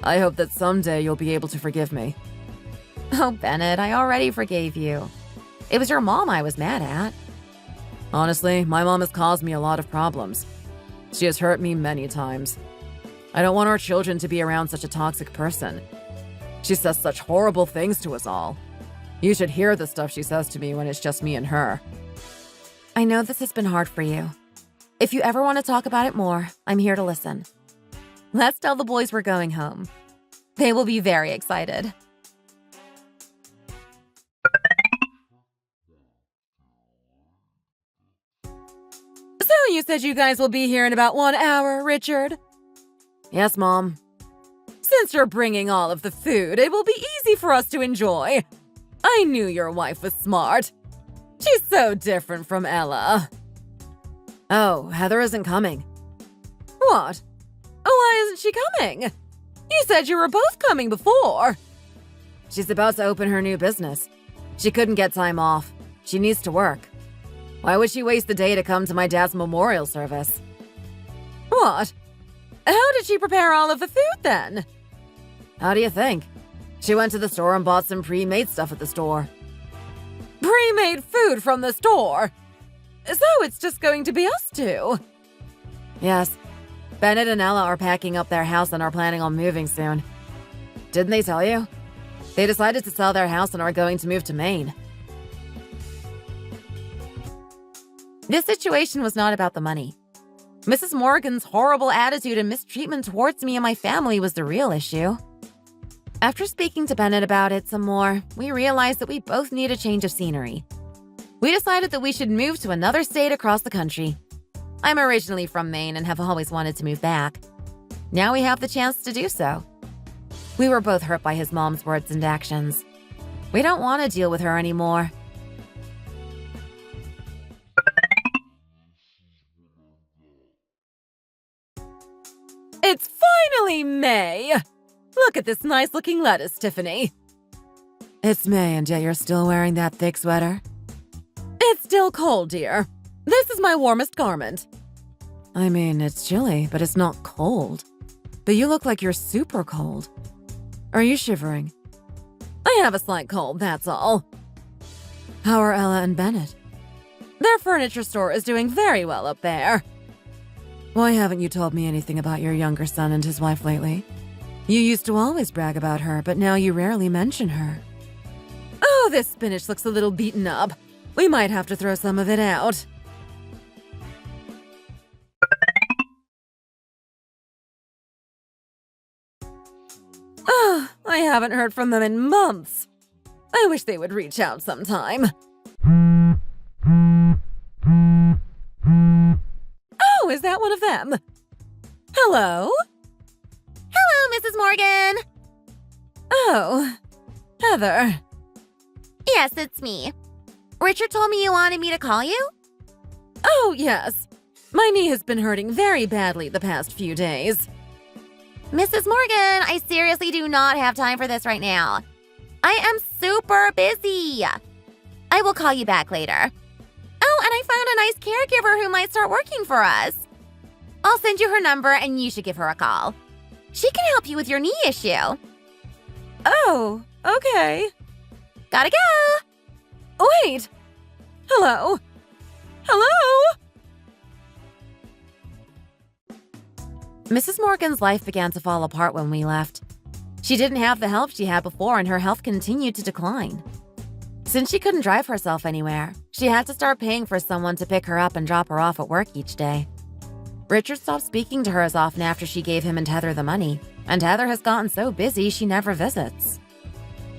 I hope that someday you'll be able to forgive me. Oh, Bennett, I already forgave you. It was your mom I was mad at. Honestly, my mom has caused me a lot of problems. She has hurt me many times. I don't want our children to be around such a toxic person. She says such horrible things to us all. You should hear the stuff she says to me when it's just me and her. I know this has been hard for you. If you ever want to talk about it more, I'm here to listen. Let's tell the boys we're going home. They will be very excited. So you said you guys will be here in about 1 hour, Richard? Yes, Mom. Since you're bringing all of the food, it will be easy for us to enjoy. I knew your wife was smart. She's so different from Ella. Oh, Heather isn't coming. What? Why isn't she coming? You said you were both coming before. She's about to open her new business. She couldn't get time off. She needs to work. Why would she waste the day to come to my dad's memorial service? What? How did she prepare all of the food then? How do you think? She went to the store and bought some pre-made stuff at the store. Pre-made food from the store? So it's just going to be us two? Yes. Bennett and Ella are packing up their house and are planning on moving soon. Didn't they tell you? They decided to sell their house and are going to move to Maine. This situation was not about the money. Mrs. Morgan's horrible attitude and mistreatment towards me and my family was the real issue. After speaking to Bennett about it some more, we realized that we both need a change of scenery. We decided that we should move to another state across the country. I'm originally from Maine and have always wanted to move back. Now we have the chance to do so. We were both hurt by his mom's words and actions. We don't want to deal with her anymore. It's finally May! Look at this nice-looking lettuce, Tiffany. It's May, and yet you're still wearing that thick sweater? It's still cold, dear. This is my warmest garment. I mean, it's chilly, but it's not cold. But you look like you're super cold. Are you shivering? I have a slight cold, that's all. How are Ella and Bennett? Their furniture store is doing very well up there. Why haven't you told me anything about your younger son and his wife lately? You used to always brag about her, but now you rarely mention her. Oh, this spinach looks a little beaten up. We might have to throw some of it out. I haven't heard from them in months. I wish they would reach out sometime. Oh, is that one of them? Hello? Hello, Mrs. Morgan! Oh, Heather. Yes, it's me. Richard told me you wanted me to call you? Oh, yes. My knee has been hurting very badly the past few days. Mrs. Morgan, I seriously do not have time for this right now. I am super busy. I will call you back later. Oh, and I found a nice caregiver who might start working for us. I'll send you her number and you should give her a call. She can help you with your knee issue. Oh, okay. Gotta go. Wait. Hello? Hello? Mrs. Morgan's life began to fall apart when we left. She didn't have the help she had before and her health continued to decline. Since she couldn't drive herself anywhere, she had to start paying for someone to pick her up and drop her off at work each day. Richard stopped speaking to her as often after she gave him and Heather the money, and Heather has gotten so busy she never visits.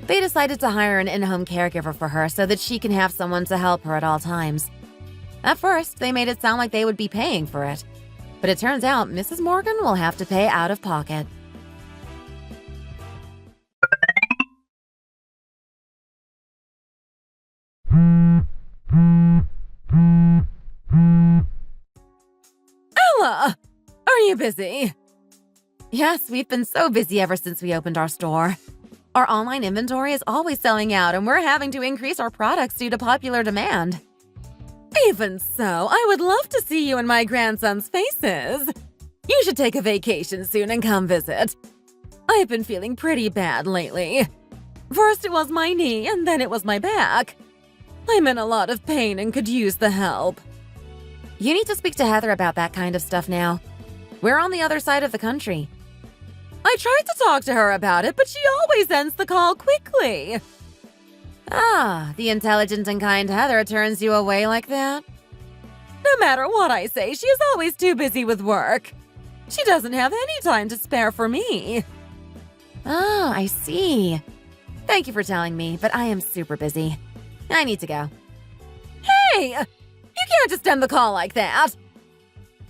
They decided to hire an in-home caregiver for her so that she can have someone to help her at all times. At first, they made it sound like they would be paying for it, but it turns out Mrs. Morgan will have to pay out of pocket. Ella! Are you busy? Yes, we've been so busy ever since we opened our store. Our online inventory is always selling out and we're having to increase our products due to popular demand. Even so, I would love to see you and my grandson's faces. You should take a vacation soon and come visit. I've been feeling pretty bad lately. First it was my knee and then it was my back. I'm in a lot of pain and could use the help. You need to speak to Heather about that kind of stuff now. We're on the other side of the country. I tried to talk to her about it, but she always ends the call quickly. Ah, the intelligent and kind Heather turns you away like that? No matter what I say, she is always too busy with work. She doesn't have any time to spare for me. Ah, I see. Thank you for telling me, but I am super busy. I need to go. Hey! You can't just end the call like that.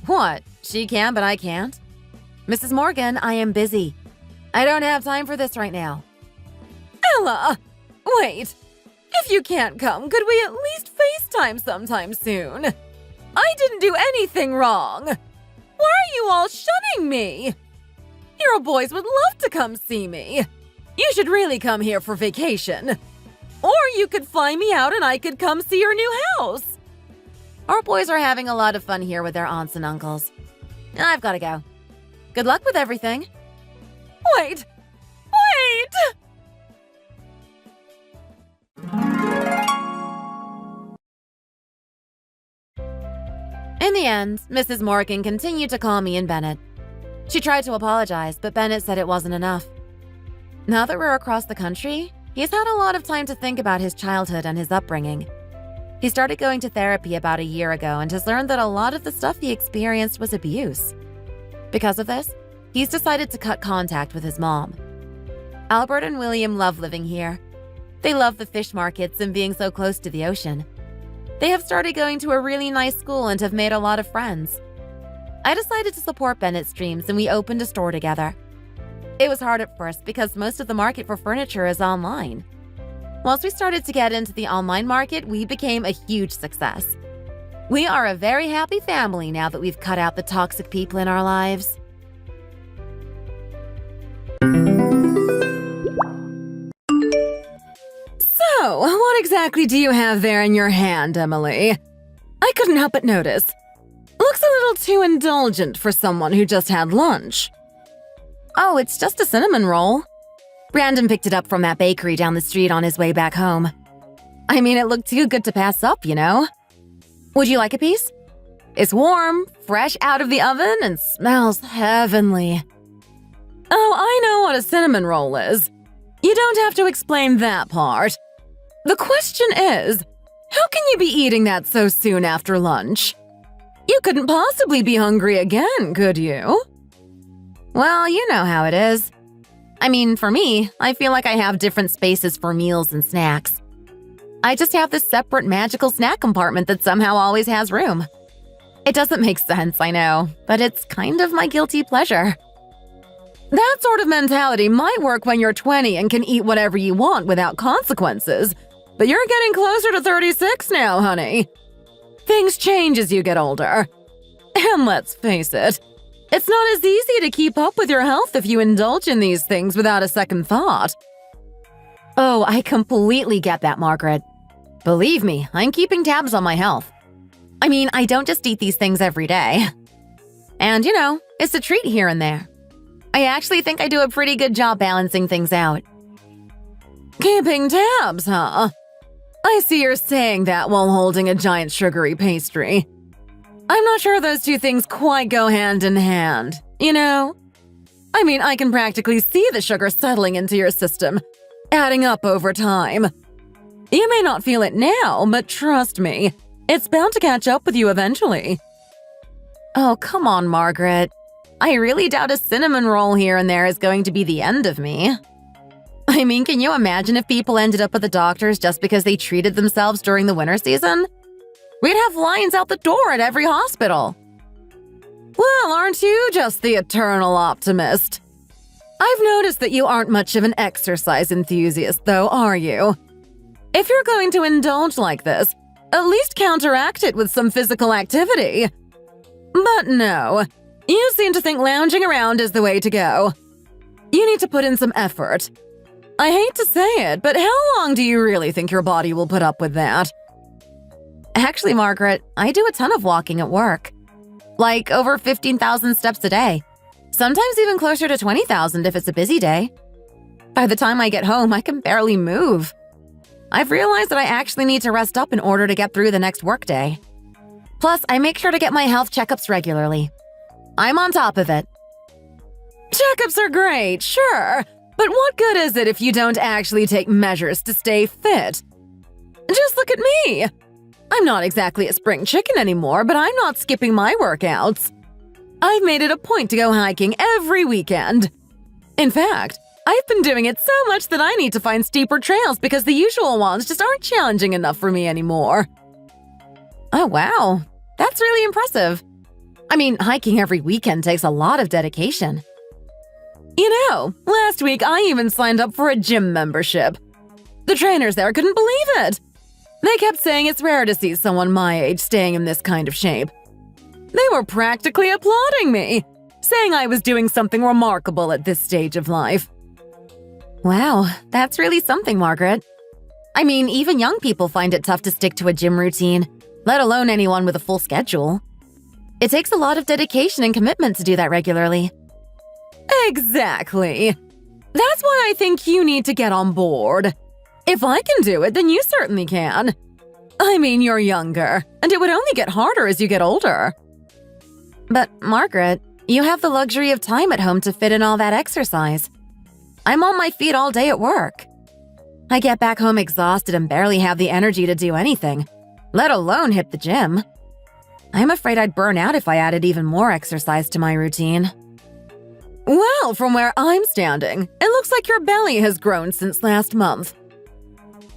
What? She can, but I can't? Mrs. Morgan, I am busy. I don't have time for this right now. Ella! Wait. If you can't come, could we at least FaceTime sometime soon? I didn't do anything wrong. Why are you all shunning me? Your boys would love to come see me. You should really come here for vacation. Or you could fly me out and I could come see your new house. Our boys are having a lot of fun here with their aunts and uncles. I've got to go. Good luck with everything. Wait! Wait! In the end, Mrs. Morgan continued to call me and Bennett. She tried to apologize, but Bennett said it wasn't enough. Now that we're across the country, he's had a lot of time to think about his childhood and his upbringing. He started going to therapy about a year ago and has learned that a lot of the stuff he experienced was abuse. Because of this, he's decided to cut contact with his mom. Albert and William love living here. They love the fish markets and being so close to the ocean. They have started going to a really nice school and have made a lot of friends. I decided to support Bennett's dreams and we opened a store together. It was hard at first because most of the market for furniture is online. Once we started to get into the online market, we became a huge success. We are a very happy family now that we've cut out the toxic people in our lives. So, what exactly do you have there in your hand, Emily? I couldn't help but notice. Looks a little too indulgent for someone who just had lunch. Oh, it's just a cinnamon roll. Brandon picked it up from that bakery down the street on his way back home. I mean, it looked too good to pass up, you know? Would you like a piece? It's warm, fresh out of the oven, and smells heavenly. Oh, I know what a cinnamon roll is. You don't have to explain that part. The question is, how can you be eating that so soon after lunch? You couldn't possibly be hungry again, could you? Well, you know how it is. I mean, for me, I feel like I have different spaces for meals and snacks. I just have this separate magical snack compartment that somehow always has room. It doesn't make sense, I know, but it's kind of my guilty pleasure. That sort of mentality might work when you're 20 and can eat whatever you want without consequences, but you're getting closer to 36 now, honey. Things change as you get older. And let's face it, it's not as easy to keep up with your health if you indulge in these things without a second thought. Oh, I completely get that, Margaret. Believe me, I'm keeping tabs on my health. I mean, I don't just eat these things every day. And, you know, it's a treat here and there. I actually think I do a pretty good job balancing things out. Keeping tabs, huh? I see you're saying that while holding a giant sugary pastry. I'm not sure those two things quite go hand in hand, you know? I mean, I can practically see the sugar settling into your system, adding up over time. You may not feel it now, but trust me, it's bound to catch up with you eventually. Oh, come on, Margaret. I really doubt a cinnamon roll here and there is going to be the end of me. I mean, can you imagine if people ended up at the doctor's just because they treated themselves during the winter season? We'd have lines out the door at every hospital. Well, aren't you just the eternal optimist? I've noticed that you aren't much of an exercise enthusiast, though, are you? If you're going to indulge like this, at least counteract it with some physical activity. But no, you seem to think lounging around is the way to go. You need to put in some effort. I hate to say it, but how long do you really think your body will put up with that? Actually, Margaret, I do a ton of walking at work. Like over 15,000 steps a day. Sometimes even closer to 20,000 if it's a busy day. By the time I get home, I can barely move. I've realized that I actually need to rest up in order to get through the next workday. Plus, I make sure to get my health checkups regularly. I'm on top of it. Checkups are great, sure, but what good is it if you don't actually take measures to stay fit? Just look at me. I'm not exactly a spring chicken anymore, but I'm not skipping my workouts. I've made it a point to go hiking every weekend. In fact, I've been doing it so much that I need to find steeper trails because the usual ones just aren't challenging enough for me anymore. Oh, wow. That's really impressive. I mean, hiking every weekend takes a lot of dedication. You know, last week I even signed up for a gym membership. The trainers there couldn't believe it. They kept saying it's rare to see someone my age staying in this kind of shape. They were practically applauding me, saying I was doing something remarkable at this stage of life. Wow, that's really something, Margaret. I mean, even young people find it tough to stick to a gym routine, let alone anyone with a full schedule. It takes a lot of dedication and commitment to do that regularly. Exactly. That's why I think you need to get on board. If I can do it, then you certainly can. I mean, you're younger, and it would only get harder as you get older. But, Margaret, you have the luxury of time at home to fit in all that exercise. I'm on my feet all day at work. I get back home exhausted and barely have the energy to do anything, let alone hit the gym. I'm afraid I'd burn out if I added even more exercise to my routine. Well, from where I'm standing, it looks like your belly has grown since last month.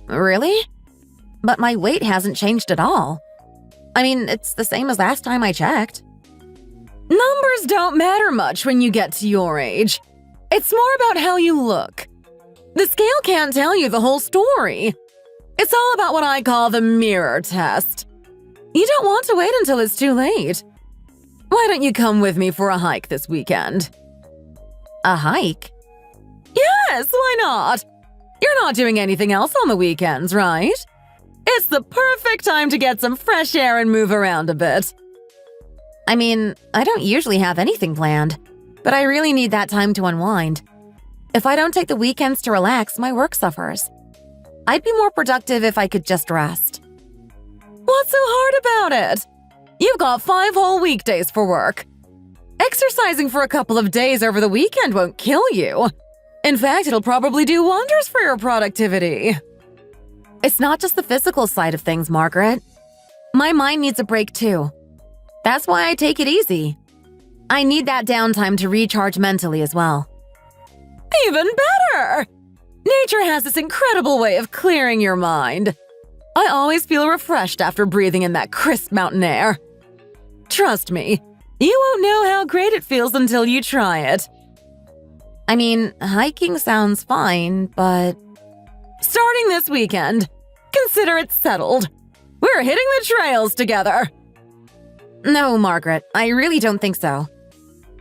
Really? But my weight hasn't changed at all. I mean, it's the same as last time I checked. Numbers don't matter much when you get to your age. It's more about how you look. The scale can't tell you the whole story. It's all about what I call the mirror test. You don't want to wait until it's too late. Why don't you come with me for a hike this weekend? A hike? Yes, why not? You're not doing anything else on the weekends, right? It's the perfect time to get some fresh air and move around a bit. I mean, I don't usually have anything planned, but I really need that time to unwind. If I don't take the weekends to relax, my work suffers. I'd be more productive if I could just rest. What's so hard about it? You've got 5 whole weekdays for work. Exercising for a couple of days over the weekend won't kill you. In fact, it'll probably do wonders for your productivity. It's not just the physical side of things, Margaret. My mind needs a break too. That's why I take it easy. I need that downtime to recharge mentally as well. Even better! Nature has this incredible way of clearing your mind. I always feel refreshed after breathing in that crisp mountain air. Trust me, you won't know how great it feels until you try it. I mean, hiking sounds fine, but… Starting this weekend, consider it settled. We're hitting the trails together. No, Margaret, I really don't think so.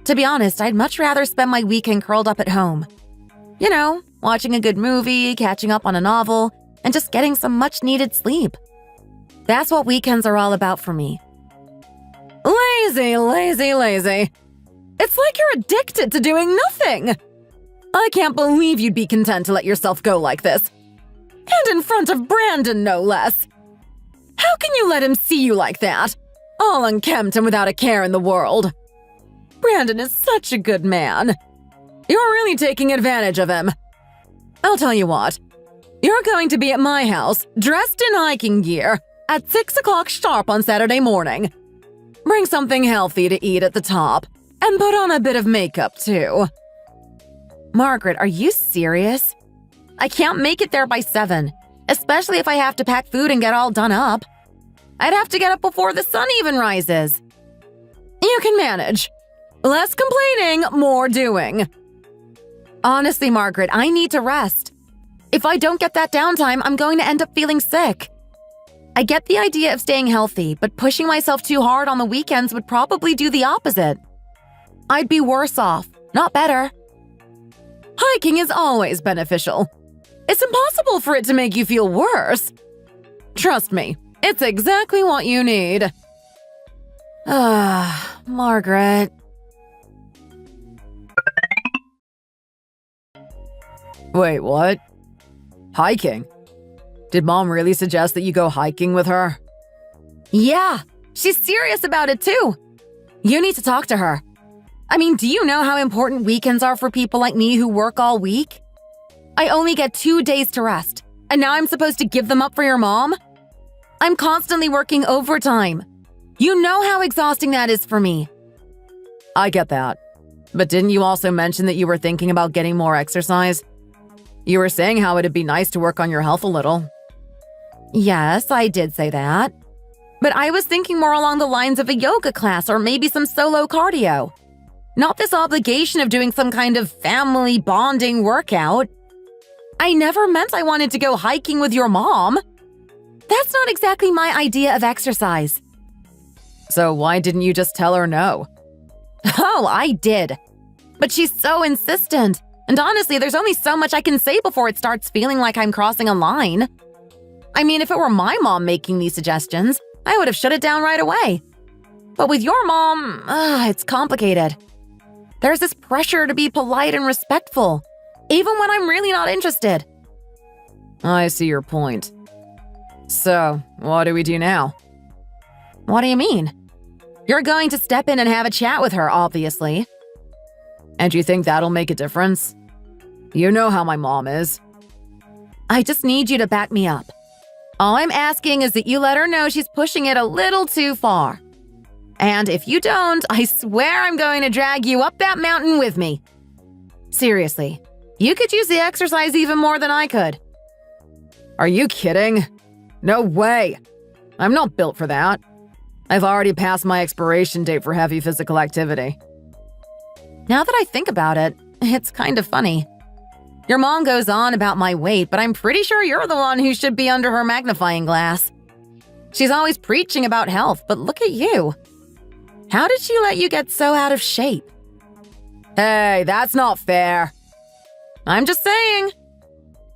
To be honest, I'd much rather spend my weekend curled up at home. You know, watching a good movie, catching up on a novel, and just getting some much-needed sleep. That's what weekends are all about for me. Lazy, lazy, lazy. It's like you're addicted to doing nothing. I can't believe you'd be content to let yourself go like this. And in front of Brandon, no less. How can you let him see you like that? All unkempt and without a care in the world. Brandon is such a good man. You're really taking advantage of him. I'll tell you what. You're going to be at my house, dressed in hiking gear, at 6 o'clock sharp on Saturday morning. Bring something healthy to eat at the top, and put on a bit of makeup, too. Margaret, are you serious? I can't make it there by 7, especially if I have to pack food and get all done up. I'd have to get up before the sun even rises. You can manage. Less complaining, more doing. Honestly, Margaret, I need to rest. If I don't get that downtime, I'm going to end up feeling sick. I get the idea of staying healthy, but pushing myself too hard on the weekends would probably do the opposite. I'd be worse off, not better. Hiking is always beneficial. It's impossible for it to make you feel worse. Trust me, it's exactly what you need. Margaret. Wait, what? Hiking? Did Mom really suggest that you go hiking with her? Yeah, she's serious about it too. You need to talk to her. I mean, do you know how important weekends are for people like me who work all week? I only get 2 days to rest, and now I'm supposed to give them up for your mom? I'm constantly working overtime. You know how exhausting that is for me. I get that. But didn't you also mention that you were thinking about getting more exercise? You were saying how it'd be nice to work on your health a little. Yes, I did say that. But I was thinking more along the lines of a yoga class or maybe some solo cardio. Not this obligation of doing some kind of family bonding workout. I never meant I wanted to go hiking with your mom. That's not exactly my idea of exercise. So why didn't you just tell her no? Oh, I did. But she's so insistent. And honestly, there's only so much I can say before it starts feeling like I'm crossing a line. I mean, if it were my mom making these suggestions, I would have shut it down right away. But with your mom, it's complicated. There's this pressure to be polite and respectful, even when I'm really not interested. I see your point. So, what do we do now? What do you mean? You're going to step in and have a chat with her, obviously. And you think that'll make a difference? You know how my mom is. I just need you to back me up. All I'm asking is that you let her know she's pushing it a little too far. And if you don't, I swear I'm going to drag you up that mountain with me. Seriously, you could use the exercise even more than I could. Are you kidding? No way. I'm not built for that. I've already passed my expiration date for heavy physical activity. Now that I think about it, it's kind of funny. Your mom goes on about my weight, but I'm pretty sure you're the one who should be under her magnifying glass. She's always preaching about health, but look at you. How did she let you get so out of shape? Hey, that's not fair. I'm just saying.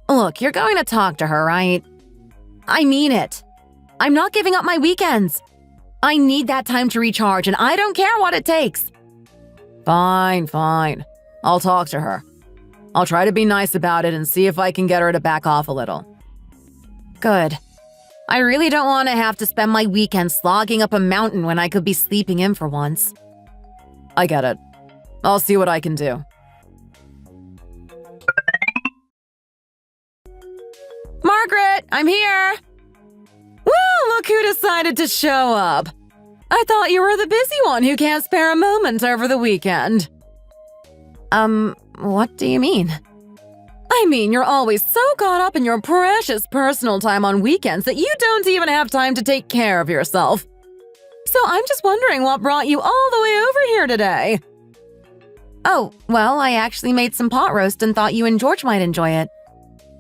Look, you're going to talk to her, right? I mean it. I'm not giving up my weekends. I need that time to recharge, and I don't care what it takes. Fine. I'll talk to her. I'll try to be nice about it and see if I can get her to back off a little. Good. I really don't want to have to spend my weekend slogging up a mountain when I could be sleeping in for once. I get it. I'll see what I can do. Margaret, I'm here! Well, look who decided to show up. I thought you were the busy one who can't spare a moment over the weekend. What do you mean? I mean, you're always so caught up in your precious personal time on weekends that you don't even have time to take care of yourself. So I'm just wondering what brought you all the way over here today. Oh, well, I actually made some pot roast and thought you and George might enjoy it.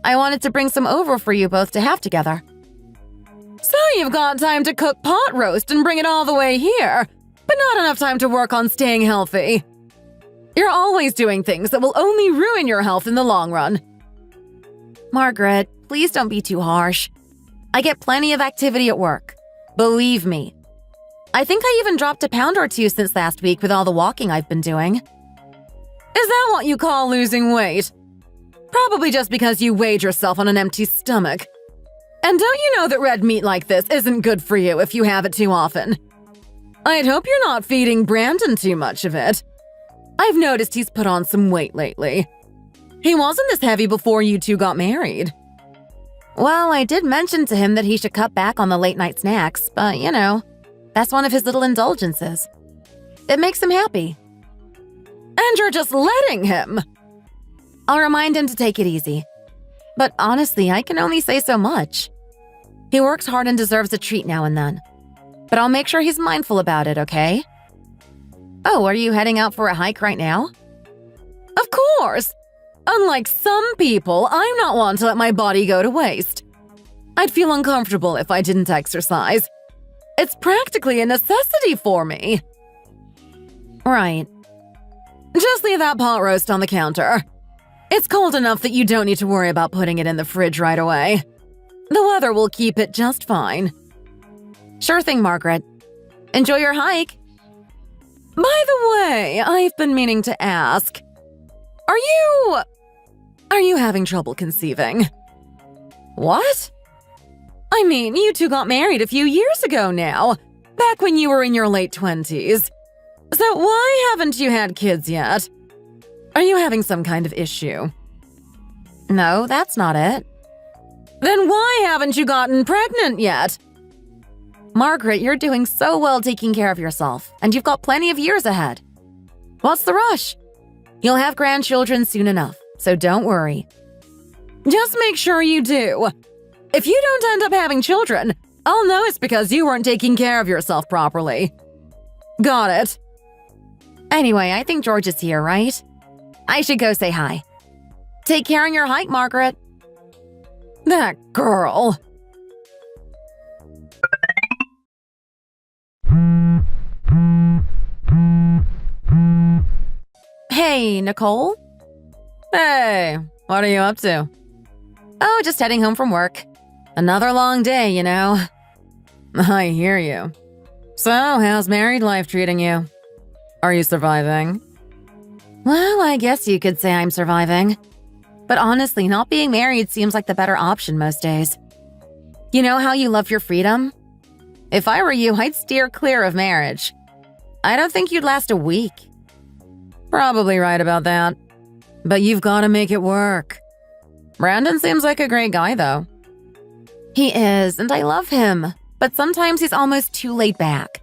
I wanted to bring some over for you both to have together. So you've got time to cook pot roast and bring it all the way here, but not enough time to work on staying healthy. You're always doing things that will only ruin your health in the long run. Margaret, please don't be too harsh. I get plenty of activity at work. Believe me. I think I even dropped a pound or two since last week with all the walking I've been doing. Is that what you call losing weight? Probably just because you weighed yourself on an empty stomach. And don't you know that red meat like this isn't good for you if you have it too often? I'd hope you're not feeding Brandon too much of it. I've noticed he's put on some weight lately. He wasn't this heavy before you two got married. Well, I did mention to him that he should cut back on the late-night snacks, but, you know, that's one of his little indulgences. It makes him happy. And you're just letting him. I'll remind him to take it easy. But honestly, I can only say so much. He works hard and deserves a treat now and then. But I'll make sure he's mindful about it, okay? Oh, are you heading out for a hike right now? Of course! Unlike some people, I'm not one to let my body go to waste. I'd feel uncomfortable if I didn't exercise. It's practically a necessity for me. Right. Just leave that pot roast on the counter. It's cold enough that you don't need to worry about putting it in the fridge right away. The weather will keep it just fine. Sure thing, Margaret. Enjoy your hike. By the way, I've been meaning to ask. Are you having trouble conceiving? What? I mean, you two got married a few years ago now, back when you were in your late 20s. So why haven't you had kids yet? Are you having some kind of issue? No, that's not it. Then why haven't you gotten pregnant yet? Margaret, you're doing so well taking care of yourself, and you've got plenty of years ahead. What's the rush? You'll have grandchildren soon enough, so don't worry. Just make sure you do. If you don't end up having children, I'll know it's because you weren't taking care of yourself properly. Got it. Anyway, I think George is here, right? I should go say hi. Take care on your hike, Margaret. That girl. Hey, Nicole? Hey, what are you up to? Oh, just heading home from work. Another long day, you know. I hear you. So, how's married life treating you? Are you surviving? Well, I guess you could say I'm surviving. But honestly, not being married seems like the better option most days. You know how you love your freedom? If I were you, I'd steer clear of marriage. I don't think you'd last a week. Probably right about that. But you've got to make it work. Brandon seems like a great guy, though. He is, and I love him. But sometimes he's almost too laid back.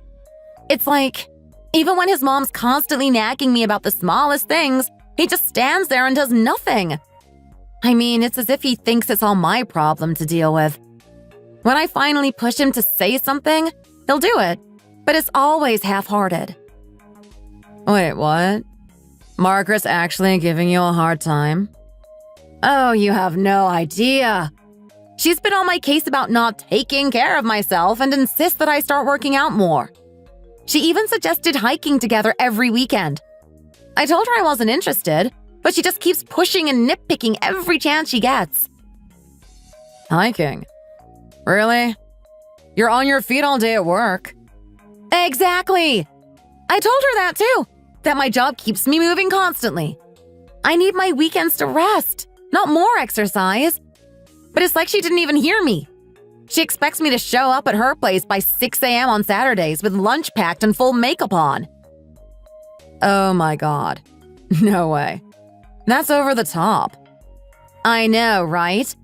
It's like, even when his mom's constantly nagging me about the smallest things, he just stands there and does nothing. I mean, it's as if he thinks it's all my problem to deal with. When I finally push him to say something, he'll do it, but it's always half-hearted. Wait, what? Margaret's actually giving you a hard time? Oh, you have no idea. She's been on my case about not taking care of myself and insists that I start working out more. She even suggested hiking together every weekend. I told her I wasn't interested, but she just keeps pushing and nitpicking every chance she gets. Hiking? Really? You're on your feet all day at work. Exactly. I told her that too, that my job keeps me moving constantly. I need my weekends to rest, not more exercise. But it's like she didn't even hear me. She expects me to show up at her place by 6 a.m. on Saturdays with lunch packed and full makeup on. Oh my God. No way. That's over the top. I know, right?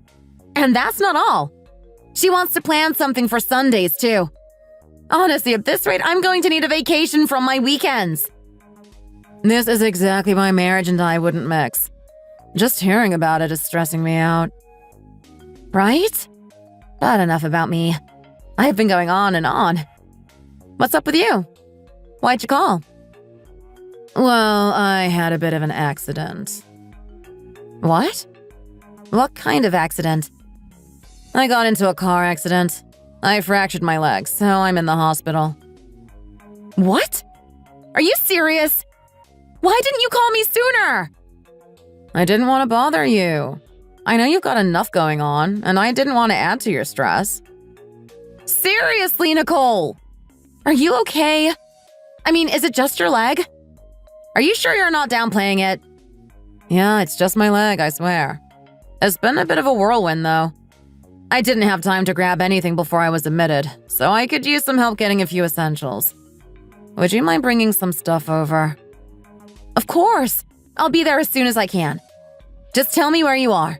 And that's not all. She wants to plan something for Sundays, too. Honestly, at this rate, I'm going to need a vacation from my weekends. This is exactly why marriage and I wouldn't mix. Just hearing about it is stressing me out. Right? But enough about me. I've been going on and on. What's up with you? Why'd you call? Well, I had a bit of an accident. What? What kind of accident? I got into a car accident. I fractured my leg, so I'm in the hospital. What? Are you serious? Why didn't you call me sooner? I didn't want to bother you. I know you've got enough going on, and I didn't want to add to your stress. Seriously, Nicole? Are you okay? I mean, is it just your leg? Are you sure you're not downplaying it? Yeah, it's just my leg, I swear. It's been a bit of a whirlwind, though. I didn't have time to grab anything before I was admitted, so I could use some help getting a few essentials. Would you mind bringing some stuff over? Of course. I'll be there as soon as I can. Just tell me where you are.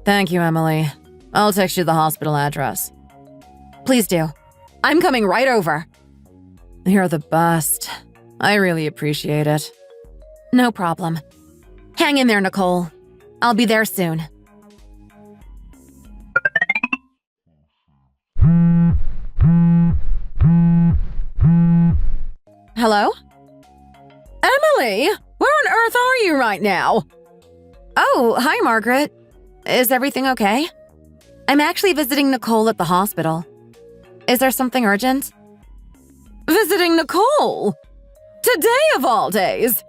Thank you, Emily. I'll text you the hospital address. Please do. I'm coming right over. You're the best. I really appreciate it. No problem. Hang in there, Nicole. I'll be there soon. Hello? Emily, where on earth are you right now? Oh, hi, Margaret. Is everything okay? I'm actually visiting Nicole at the hospital. Is there something urgent? Visiting Nicole? Today of all days?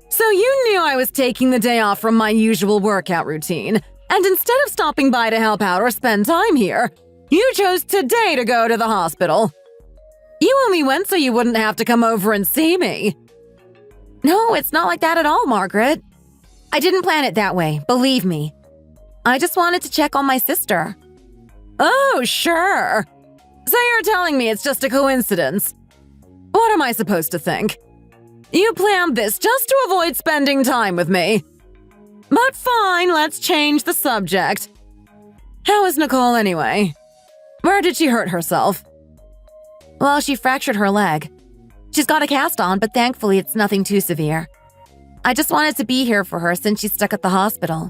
So you knew I was taking the day off from my usual workout routine, and instead of stopping by to help out or spend time here, you chose today to go to the hospital. You only went so you wouldn't have to come over and see me. No, it's not like that at all, Margaret. I didn't plan it that way, believe me. I just wanted to check on my sister. Oh, sure. So you're telling me it's just a coincidence? What am I supposed to think? You planned this just to avoid spending time with me. But fine, let's change the subject. How is Nicole anyway? Where did she hurt herself? Well, she fractured her leg. She's got a cast on, but thankfully it's nothing too severe. I just wanted to be here for her since she's stuck at the hospital.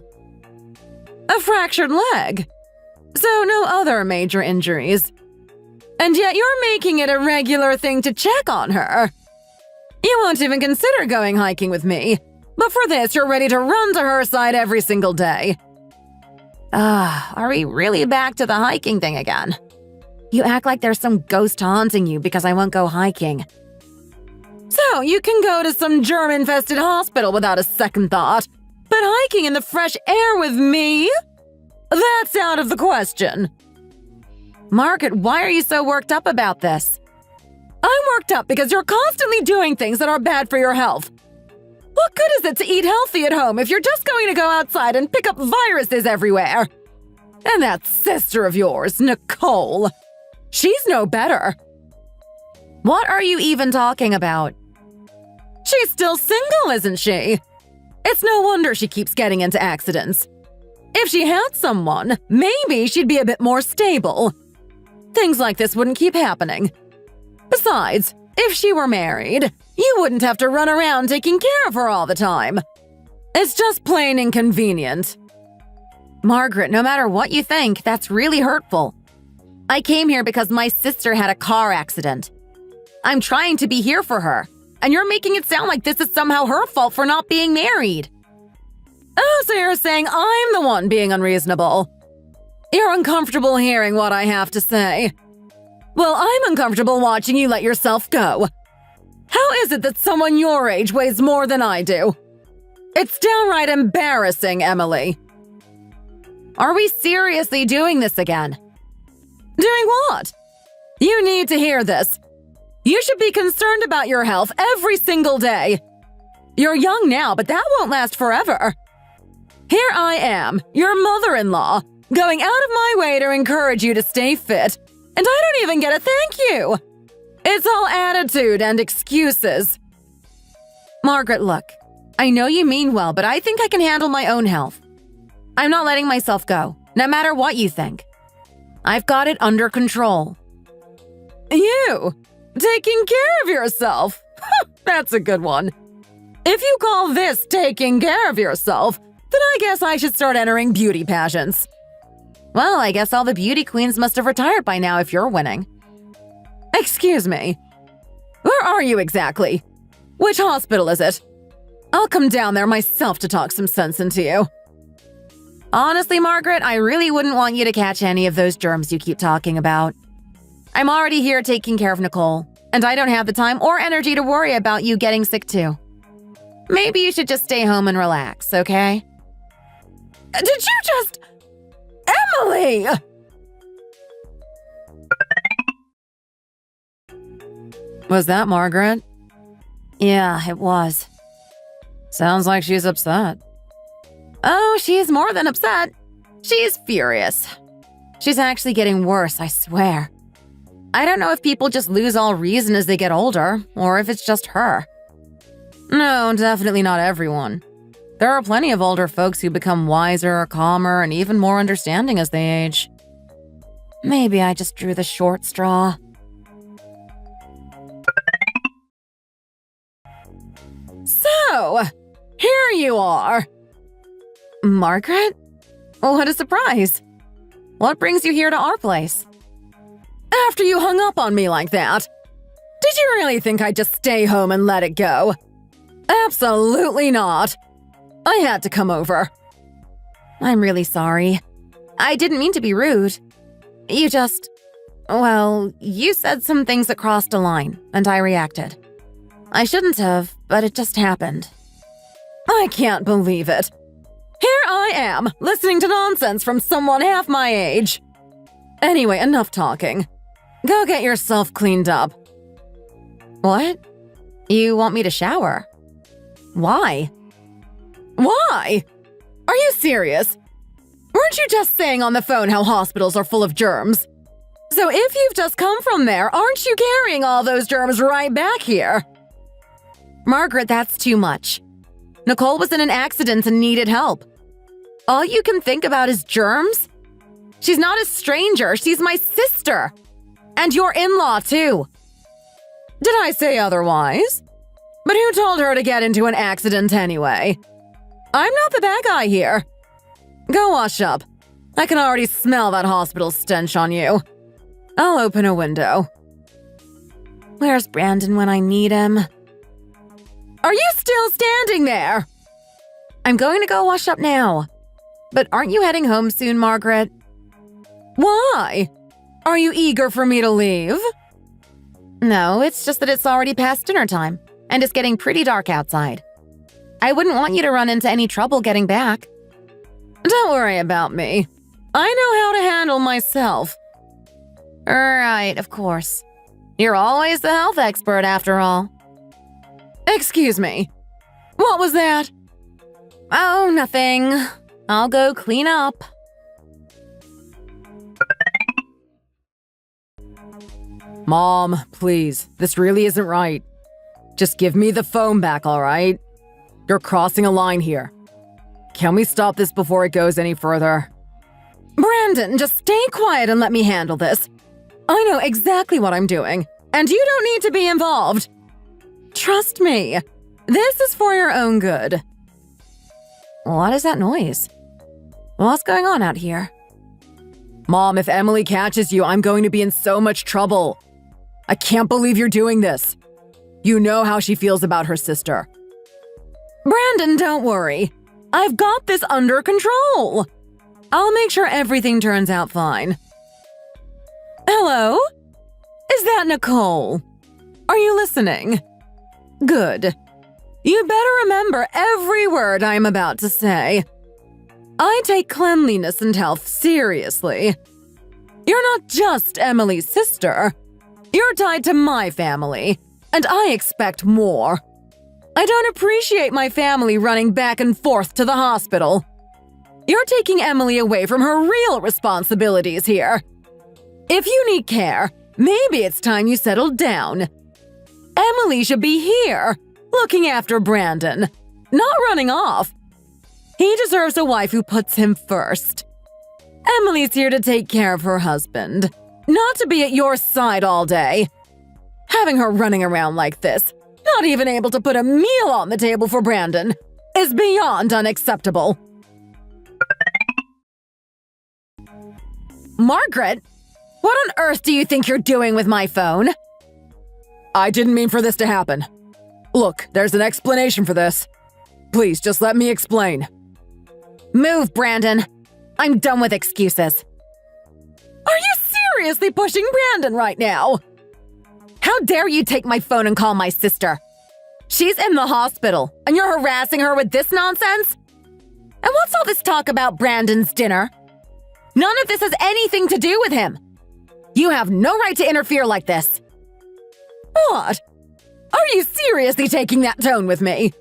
A fractured leg? So no other major injuries? And yet you're making it a regular thing to check on her. You won't even consider going hiking with me, but for this you're ready to run to her side every single day. Are we really back to the hiking thing again? You act like there's some ghost haunting you because I won't go hiking. So you can go to some germ-infested hospital without a second thought, but hiking in the fresh air with me? That's out of the question. Margaret, why are you so worked up about this? I'm worked up because you're constantly doing things that are bad for your health. What good is it to eat healthy at home if you're just going to go outside and pick up viruses everywhere? And that sister of yours, Nicole, she's no better. What are you even talking about? She's still single, isn't she? It's no wonder she keeps getting into accidents. If she had someone, maybe she'd be a bit more stable. Things like this wouldn't keep happening. Besides, if she were married, you wouldn't have to run around taking care of her all the time. It's just plain inconvenient. Margaret, no matter what you think, that's really hurtful. I came here because my sister had a car accident. I'm trying to be here for her, and you're making it sound like this is somehow her fault for not being married. Oh, so you're saying I'm the one being unreasonable. You're uncomfortable hearing what I have to say. Well, I'm uncomfortable watching you let yourself go. How is it that someone your age weighs more than I do? It's downright embarrassing, Emily. Are we seriously doing this again? Doing what? You need to hear this. You should be concerned about your health every single day. You're young now, but that won't last forever. Here I am, your mother-in-law, going out of my way to encourage you to stay fit, and I don't even get a thank you. It's all attitude and excuses. Margaret, look, I know you mean well, but I think I can handle my own health. I'm not letting myself go, no matter what you think. I've got it under control. You? Taking care of yourself? That's a good one. If you call this taking care of yourself, then I guess I should start entering beauty pageants. Well, I guess all the beauty queens must have retired by now if you're winning. Excuse me. Where are you exactly? Which hospital is it? I'll come down there myself to talk some sense into you. Honestly, Margaret, I really wouldn't want you to catch any of those germs you keep talking about. I'm already here taking care of Nicole, and I don't have the time or energy to worry about you getting sick too. Maybe you should just stay home and relax, okay? Did you just… Emily! Was that Margaret? Yeah, it was. Sounds like she's upset. Oh, she's more than upset. She's furious. She's actually getting worse, I swear. I don't know if people just lose all reason as they get older, or if it's just her. No, definitely not everyone. There are plenty of older folks who become wiser, calmer, and even more understanding as they age. Maybe I just drew the short straw. So, here you are. Margaret? What a surprise. What brings you here to our place? After you hung up on me like that, did you really think I'd just stay home and let it go? Absolutely not. I had to come over. I'm really sorry. I didn't mean to be rude. You just… well, you said some things that crossed a line, and I reacted. I shouldn't have, but it just happened. I can't believe it. Here I am, listening to nonsense from someone half my age. Anyway, enough talking. Go get yourself cleaned up. What? You want me to shower? Why? Why? Are you serious? Weren't you just saying on the phone how hospitals are full of germs? So if you've just come from there, aren't you carrying all those germs right back here? Margaret, that's too much. Nicole was in an accident and needed help. All you can think about is germs? She's not a stranger, she's my sister. And your in-law, too. Did I say otherwise? But who told her to get into an accident anyway? I'm not the bad guy here. Go wash up. I can already smell that hospital stench on you. I'll open a window. Where's Brandon when I need him? Are you still standing there? I'm going to go wash up now. But aren't you heading home soon, Margaret? Why? Are you eager for me to leave? No, it's just that it's already past dinner time, and it's getting pretty dark outside. I wouldn't want you to run into any trouble getting back. Don't worry about me. I know how to handle myself. Right, of course. You're always the health expert, after all. Excuse me. What was that? Oh, nothing. I'll go clean up. Mom, please. This really isn't right. Just give me the phone back, all right? You're crossing a line here. Can we stop this before it goes any further? Brandon, just stay quiet and let me handle this. I know exactly what I'm doing, and you don't need to be involved. Trust me, this is for your own good. What is that noise? What's going on out here? Mom, if Emily catches you, I'm going to be in so much trouble. I can't believe you're doing this. You know how she feels about her sister. Brandon, don't worry. I've got this under control. I'll make sure everything turns out fine. Hello? Is that Nicole? Are you listening? Good. You better remember every word I'm about to say. I take cleanliness and health seriously. You're not just Emily's sister. You're tied to my family, and I expect more. I don't appreciate my family running back and forth to the hospital. You're taking Emily away from her real responsibilities here. If you need care, maybe it's time you settled down. Emily should be here, looking after Brandon, not running off. He deserves a wife who puts him first. Emily's here to take care of her husband, not to be at your side all day. Having her running around like this, not even able to put a meal on the table for Brandon, is beyond unacceptable. Margaret, what on earth do you think you're doing with my phone? I didn't mean for this to happen. Look, there's an explanation for this. Please, just let me explain. Move, Brandon. I'm done with excuses. Are you seriously pushing Brandon right now? How dare you take my phone and call my sister? She's in the hospital, and you're harassing her with this nonsense? And what's all this talk about Brandon's dinner? None of this has anything to do with him. You have no right to interfere like this. What? Are you seriously taking that tone with me?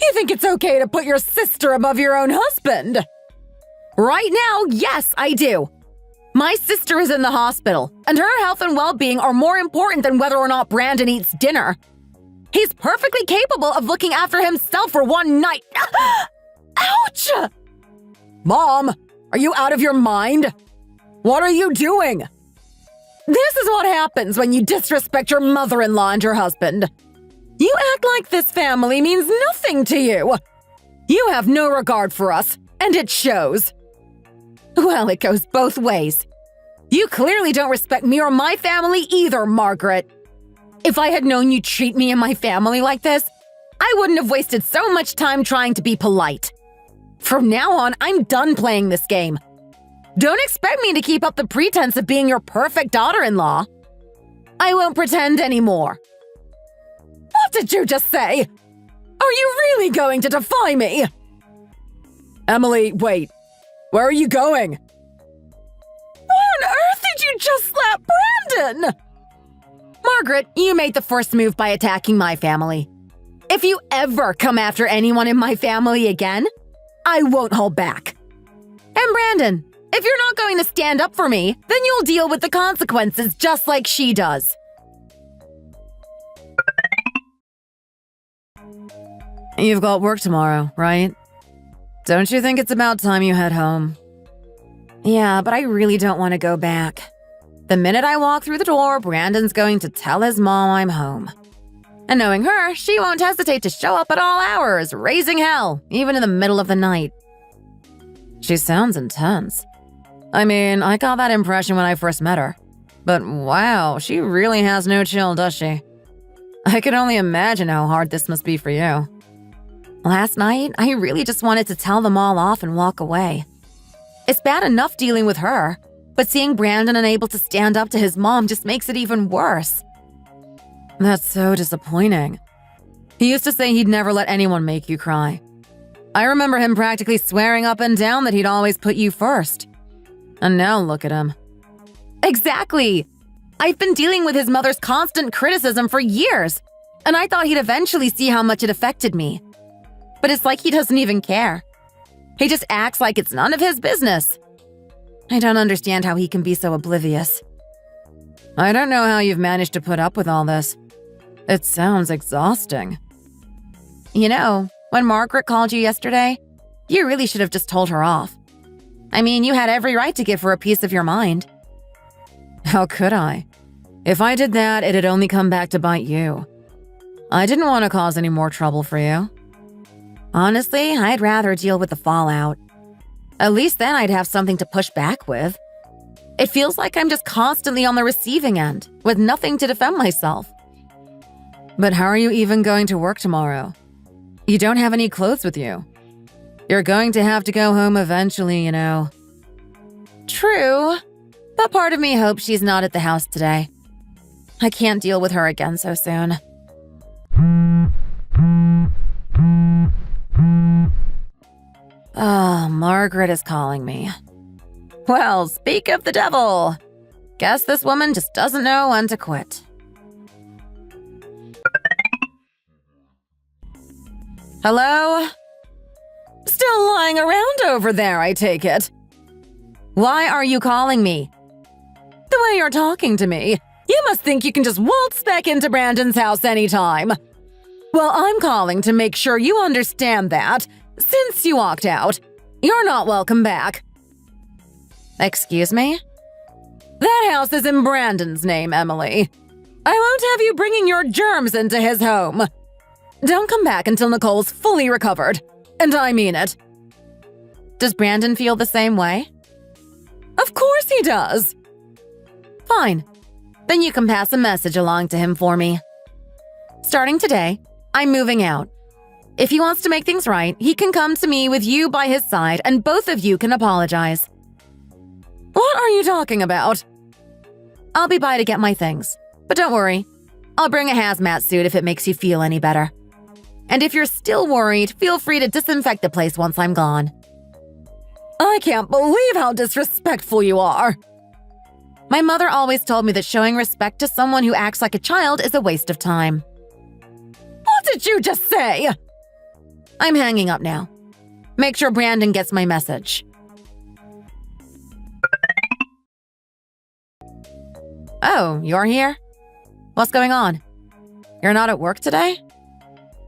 You think it's okay to put your sister above your own husband? Right now, yes, I do. My sister is in the hospital, and her health and well-being are more important than whether or not Brandon eats dinner. He's perfectly capable of looking after himself for one night. Ouch! Mom, are you out of your mind? What are you doing? This is what happens when you disrespect your mother-in-law and your husband. You act like this family means nothing to you. You have no regard for us, and it shows. Well, it goes both ways. You clearly don't respect me or my family either, Margaret. If I had known you'd treat me and my family like this, I wouldn't have wasted so much time trying to be polite. From now on, I'm done playing this game. Don't expect me to keep up the pretense of being your perfect daughter-in-law. I won't pretend anymore. What did you just say? Are you really going to defy me? Emily, wait. Where are you going? Why on earth did you just slap Brandon? Margaret, you made the first move by attacking my family. If you ever come after anyone in my family again, I won't hold back. And Brandon, if you're not going to stand up for me, then you'll deal with the consequences just like she does. You've got work tomorrow, right? Don't you think it's about time you head home? Yeah, but I really don't want to go back. The minute I walk through the door, Brandon's going to tell his mom I'm home. And knowing her, she won't hesitate to show up at all hours, raising hell, even in the middle of the night. She sounds intense. I mean, I got that impression when I first met her. But wow, she really has no chill, does she? I can only imagine how hard this must be for you. Last night, I really just wanted to tell them all off and walk away. It's bad enough dealing with her, but seeing Brandon unable to stand up to his mom just makes it even worse. That's so disappointing. He used to say he'd never let anyone make you cry. I remember him practically swearing up and down that he'd always put you first. And now look at him. Exactly! I've been dealing with his mother's constant criticism for years, and I thought he'd eventually see how much it affected me. But it's like he doesn't even care. He just acts like it's none of his business. I don't understand how he can be so oblivious. I don't know how you've managed to put up with all this. It sounds exhausting. You know, When Margaret called you yesterday, you really should have just told her off. I mean, you had every right to give her a piece of your mind. How could I? If I did that, it'd only come back to bite you. I didn't want to cause any more trouble for you. Honestly, I'd rather deal with the fallout. At least then I'd have something to push back with. It feels like I'm just constantly on the receiving end, with nothing to defend myself. But how are you even going to work tomorrow? You don't have any clothes with you. You're going to have to go home eventually, you know. True, but part of me hopes she's not at the house today. I can't deal with her again so soon. Oh, Margaret is calling me. Well, speak of the devil. Guess this woman just doesn't know when to quit. Hello? Still lying around over there, I take it. Why are you calling me? The way you're talking to me, you must think you can just waltz back into Brandon's house anytime. Well, I'm calling to make sure you understand that, since you walked out, you're not welcome back. Excuse me? That house is in Brandon's name, Emily. I won't have you bringing your germs into his home. Don't come back until Nicole's fully recovered. And I mean it. Does Brandon feel the same way? Of course he does. Fine. Then you can pass a message along to him for me. Starting today, I'm moving out. If he wants to make things right, he can come to me with you by his side and both of you can apologize. What are you talking about? I'll be by to get my things. But don't worry. I'll bring a hazmat suit if it makes you feel any better. And if you're still worried, feel free to disinfect the place once I'm gone. I can't believe how disrespectful you are. My mother always told me that showing respect to someone who acts like a child is a waste of time. What did you just say? I'm hanging up now. Make sure Brandon gets my message. Oh, you're here? What's going on? You're not at work today?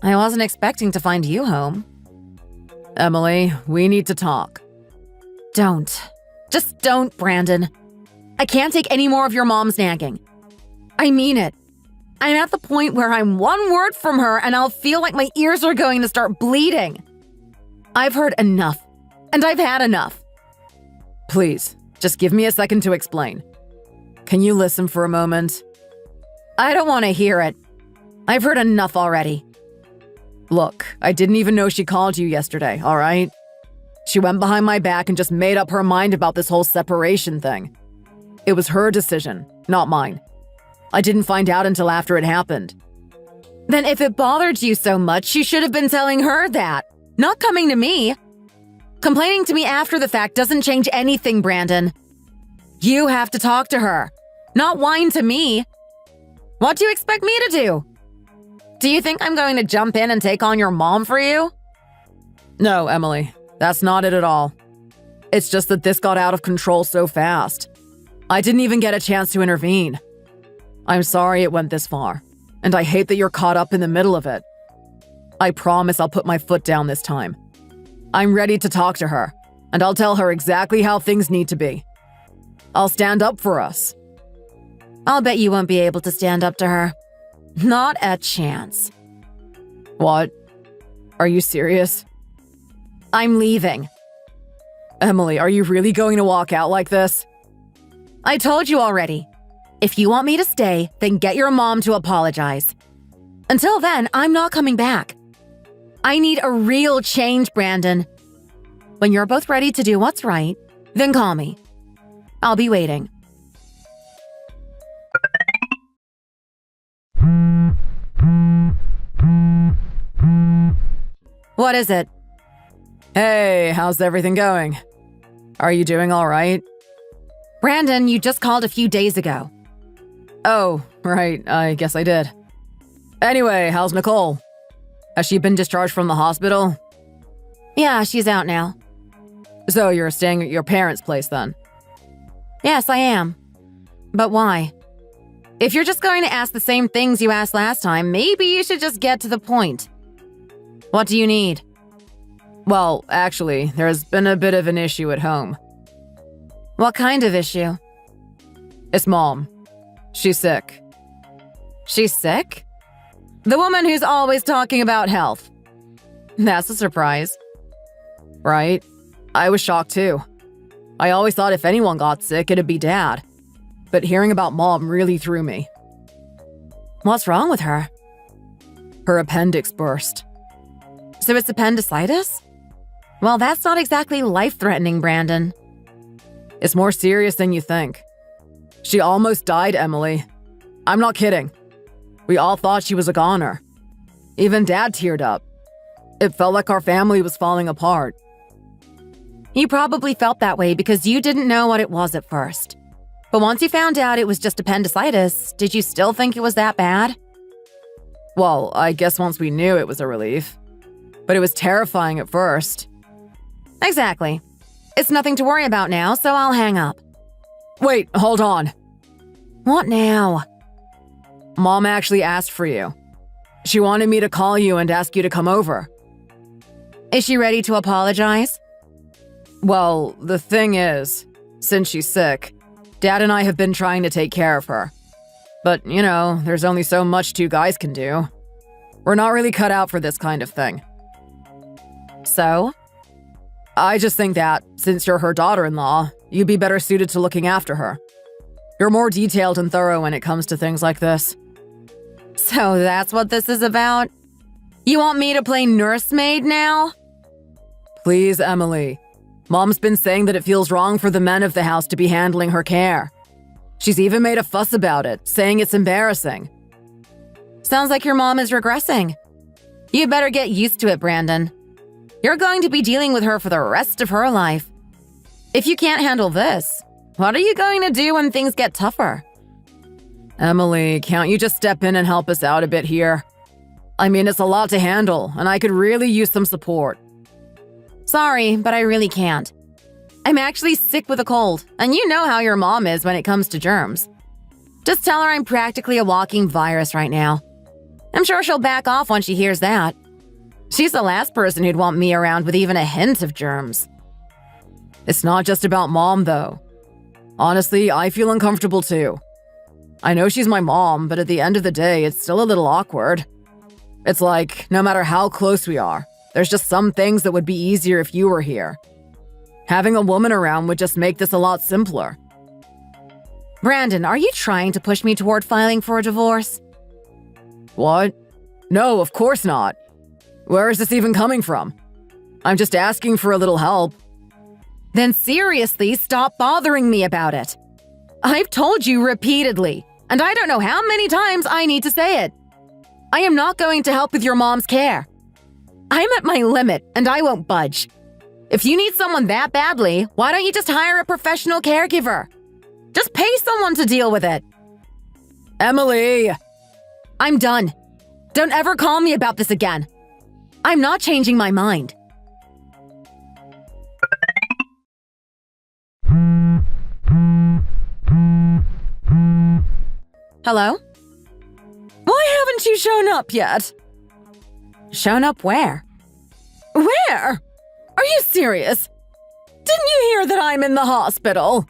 I wasn't expecting to find you home. Emily, we need to talk. Don't. Just don't, Brandon. I can't take any more of your mom's nagging. I mean it. I'm at the point where I'm one word from her and I'll feel like my ears are going to start bleeding. I've heard enough, and I've had enough. Please, just give me a second to explain. Can you listen for a moment? I don't want to hear it. I've heard enough already. Look, I didn't even know she called you yesterday, all right? She went behind my back and just made up her mind about this whole separation thing. It was her decision, not mine. I didn't find out until after it happened. Then if it bothered you so much, you should have been telling her that, not coming to me. Complaining to me after the fact doesn't change anything, Brandon. You have to talk to her, not whine to me. What do you expect me to do? Do you think I'm going to jump in and take on your mom for you? No, Emily, that's not it at all. It's just that this got out of control so fast. I didn't even get a chance to intervene. I'm sorry it went this far, and I hate that you're caught up in the middle of it. I promise I'll put my foot down this time. I'm ready to talk to her, and I'll tell her exactly how things need to be. I'll stand up for us. I'll bet you won't be able to stand up to her. Not a chance. What? Are you serious? I'm leaving. Emily, are you really going to walk out like this? I told you already. If you want me to stay, then get your mom to apologize. Until then, I'm not coming back. I need a real change, Brandon. When you're both ready to do what's right, then call me. I'll be waiting. What is it? Hey, how's everything going? Are you doing all right? Brandon, you just called a few days ago. Oh, right, I guess I did. Anyway, how's Nicole? Has she been discharged from the hospital? Yeah, she's out now. So you're staying at your parents' place then? Yes, I am. But why? If you're just going to ask the same things you asked last time, maybe you should just get to the point. What do you need? Well, actually, there's been a bit of an issue at home. What kind of issue? It's Mom. She's sick. She's sick? The woman who's always talking about health. That's a surprise. Right? I was shocked too. I always thought if anyone got sick, it'd be Dad. But hearing about Mom really threw me. What's wrong with her? Her appendix burst. So it's appendicitis? Well, that's not exactly life-threatening, Brandon. It's more serious than you think. She almost died, Emily. I'm not kidding. We all thought she was a goner. Even Dad teared up. It felt like our family was falling apart. You probably felt that way because you didn't know what it was at first. But once you found out it was just appendicitis, did you still think it was that bad? Well, I guess once we knew, it was a relief. But it was terrifying at first. Exactly. It's nothing to worry about now, so I'll hang up. Wait, hold on. What now? Mom actually asked for you. She wanted me to call you and ask you to come over. Is she ready to apologize? Well, the thing is, since she's sick, Dad and I have been trying to take care of her. But, you know, there's only so much two guys can do. We're not really cut out for this kind of thing. So? I just think that, since you're her daughter-in-law, you'd be better suited to looking after her. You're more detailed and thorough when it comes to things like this. So that's what this is about? You want me to play nursemaid now? Please, Emily. Mom's been saying that it feels wrong for the men of the house to be handling her care. She's even made a fuss about it, saying it's embarrassing. Sounds like your mom is regressing. You better get used to it, Brandon. You're going to be dealing with her for the rest of her life. If you can't handle this, what are you going to do when things get tougher? Emily, can't you just step in and help us out a bit here? I mean, it's a lot to handle, and I could really use some support. Sorry, but I really can't. I'm actually sick with a cold, and you know how your mom is when it comes to germs. Just tell her I'm practically a walking virus right now. I'm sure she'll back off when she hears that. She's the last person who'd want me around with even a hint of germs. It's not just about Mom, though. Honestly, I feel uncomfortable too. I know she's my mom, but at the end of the day, it's still a little awkward. It's like, no matter how close we are, there's just some things that would be easier if you were here. Having a woman around would just make this a lot simpler. Brandon, are you trying to push me toward filing for a divorce? What? No, of course not. Where is this even coming from? I'm just asking for a little help. Then seriously, stop bothering me about it. I've told you repeatedly, and I don't know how many times I need to say it. I am not going to help with your mom's care. I'm at my limit, and I won't budge. If you need someone that badly, why don't you just hire a professional caregiver? Just pay someone to deal with it. Emily! I'm done. Don't ever call me about this again. I'm not changing my mind. Hello? Why haven't you shown up yet? Shown up where? Where? Are you serious? Didn't you hear that I'm in the hospital?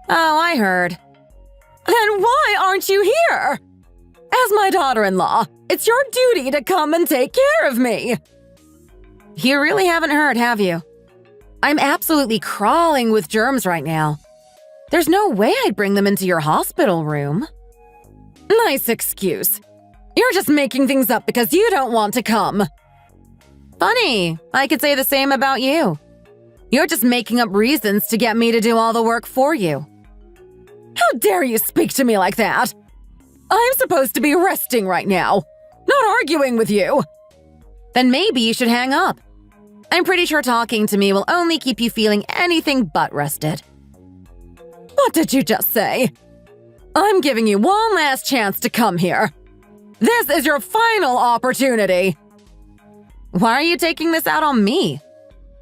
Oh, I heard. Then why aren't you here? As my daughter-in-law, it's your duty to come and take care of me. You really haven't heard, have you? I'm absolutely crawling with germs right now. There's no way I'd bring them into your hospital room. Nice excuse. You're just making things up because you don't want to come. Funny, I could say the same about you. You're just making up reasons to get me to do all the work for you. How dare you speak to me like that? I'm supposed to be resting right now, not arguing with you. Then maybe you should hang up. I'm pretty sure talking to me will only keep you feeling anything but rested. What did you just say? I'm giving you one last chance to come here. This is your final opportunity. Why are you taking this out on me?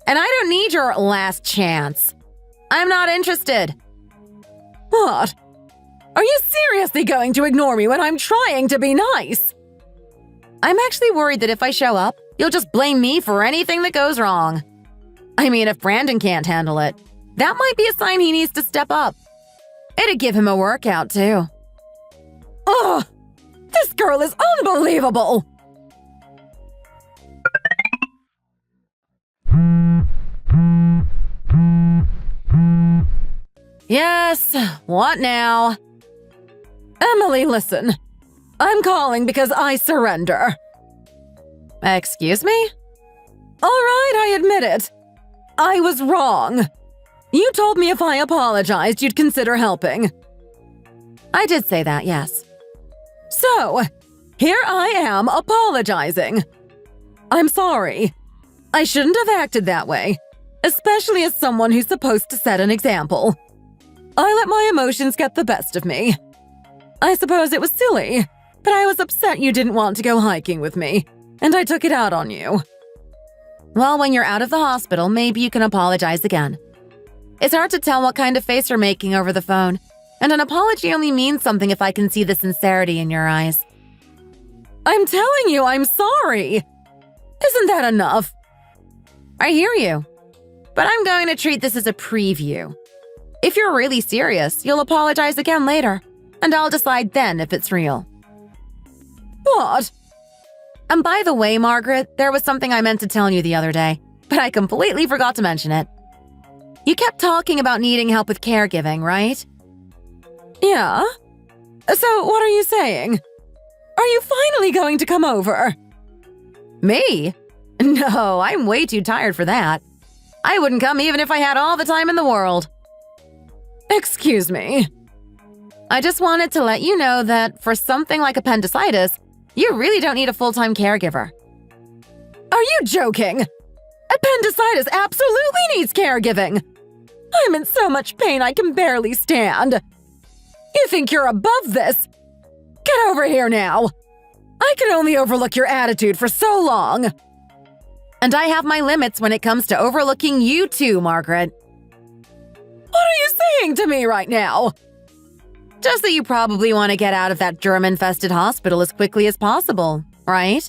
And I don't need your last chance. I'm not interested. What? Are you seriously going to ignore me when I'm trying to be nice? I'm actually worried that if I show up, you'll just blame me for anything that goes wrong. I mean, if Brandon can't handle it, that might be a sign he needs to step up. It'd give him a workout, too. Ugh! This girl is unbelievable! Yes, what now? Emily, listen. I'm calling because I surrender. Excuse me? All right, I admit it. I was wrong. You told me if I apologized, you'd consider helping. I did say that, yes. So, here I am apologizing. I'm sorry. I shouldn't have acted that way, especially as someone who's supposed to set an example. I let my emotions get the best of me. I suppose it was silly, but I was upset you didn't want to go hiking with me, and I took it out on you. Well, when you're out of the hospital, maybe you can apologize again. It's hard to tell what kind of face you're making over the phone, and an apology only means something if I can see the sincerity in your eyes. I'm telling you, I'm sorry. Isn't that enough? I hear you, but I'm going to treat this as a preview. If you're really serious, you'll apologize again later, and I'll decide then if it's real. What? And by the way, Margaret, there was something I meant to tell you the other day, but I completely forgot to mention it. You kept talking about needing help with caregiving, right? Yeah? So what are you saying? Are you finally going to come over? Me? No, I'm way too tired for that. I wouldn't come even if I had all the time in the world. Excuse me. I just wanted to let you know that for something like appendicitis, you really don't need a full-time caregiver. Are you joking? Appendicitis absolutely needs caregiving. I'm in so much pain I can barely stand. You think you're above this? Get over here now. I can only overlook your attitude for so long. And I have my limits when it comes to overlooking you too, Margaret. What are you saying to me right now? Just that you probably want to get out of that germ-infested hospital as quickly as possible, right?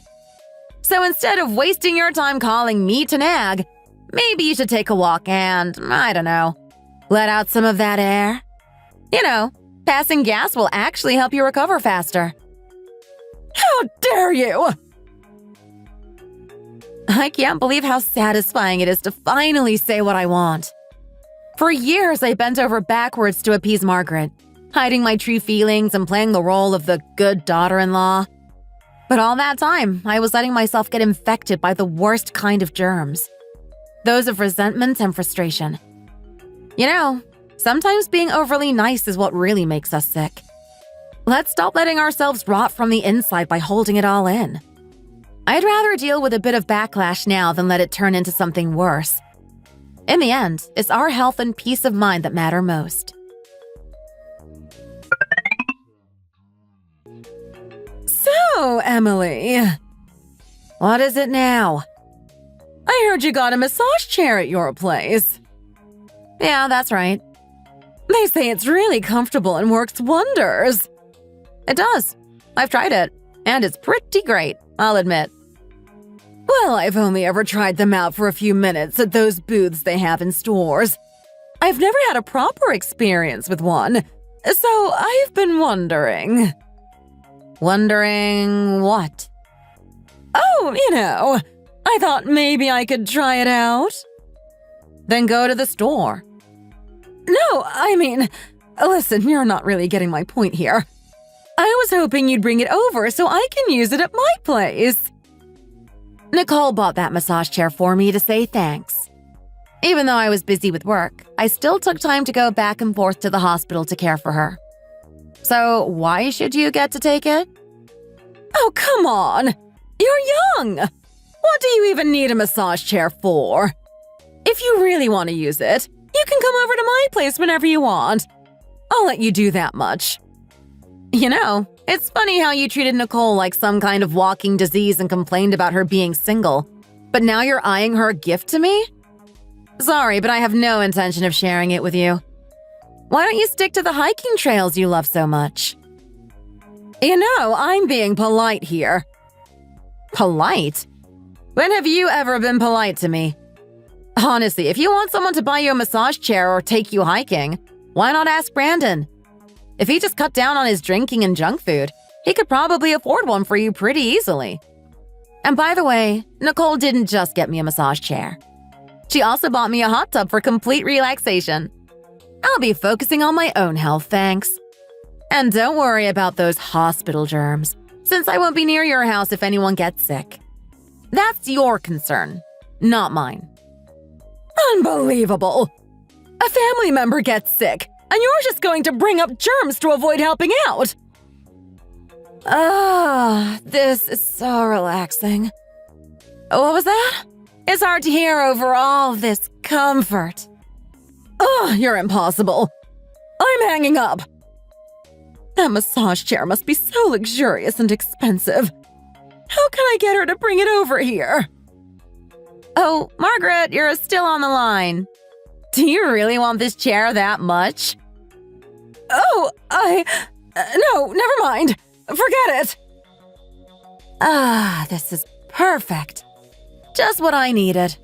So instead of wasting your time calling me to nag, maybe you should take a walk and, I don't know, let out some of that air. You know, passing gas will actually help you recover faster. How dare you! I can't believe how satisfying it is to finally say what I want. For years, I bent over backwards to appease Margaret, hiding my true feelings and playing the role of the good daughter-in-law. But all that time, I was letting myself get infected by the worst kind of germs. Those of resentment and frustration. You know, sometimes being overly nice is what really makes us sick. Let's stop letting ourselves rot from the inside by holding it all in. I'd rather deal with a bit of backlash now than let it turn into something worse. In the end, it's our health and peace of mind that matter most. So, Emily, what is it now? I heard you got a massage chair at your place. Yeah, that's right. They say it's really comfortable and works wonders. It does. I've tried it, and it's pretty great, I'll admit. Well, I've only ever tried them out for a few minutes at those booths they have in stores. I've never had a proper experience with one, so I've been wondering. Wondering what? Oh, you know, I thought maybe I could try it out. Then go to the store. No, I mean, listen, you're not really getting my point here. I was hoping you'd bring it over so I can use it at my place. Nicole bought that massage chair for me to say thanks. Even though I was busy with work, I still took time to go back and forth to the hospital to care for her. So why should you get to take it? Oh, come on. You're young. What do you even need a massage chair for? If you really want to use it, you can come over to my place whenever you want. I'll let you do that much. You know, it's funny how you treated Nicole like some kind of walking disease and complained about her being single. But now you're eyeing her gift to me? Sorry, but I have no intention of sharing it with you. Why don't you stick to the hiking trails you love so much? You know, I'm being polite here. Polite? When have you ever been polite to me? Honestly, if you want someone to buy you a massage chair or take you hiking, why not ask Brandon? If he just cut down on his drinking and junk food, he could probably afford one for you pretty easily. And by the way, Nicole didn't just get me a massage chair. She also bought me a hot tub for complete relaxation. I'll be focusing on my own health, thanks. And don't worry about those hospital germs, since I won't be near your house if anyone gets sick. That's your concern, not mine. Unbelievable! A family member gets sick, and you're just going to bring up germs to avoid helping out! This is so relaxing. What was that? It's hard to hear over all of this comfort. You're impossible. I'm hanging up. That massage chair must be so luxurious and expensive. How can I get her to bring it over here? Oh, Margaret, you're still on the line. Do you really want this chair that much? Oh, no, never mind. Forget it. This is perfect. Just what I needed.